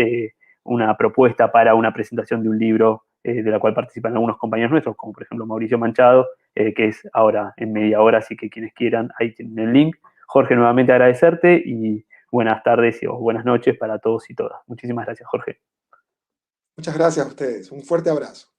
una propuesta para una presentación de un libro de la cual participan algunos compañeros nuestros, como por ejemplo Mauricio Manchado, que es ahora en media hora, así que quienes quieran, ahí tienen el link. Jorge, nuevamente agradecerte y buenas tardes o buenas noches para todos y todas. Muchísimas gracias, Jorge. Muchas gracias a ustedes. Un fuerte abrazo.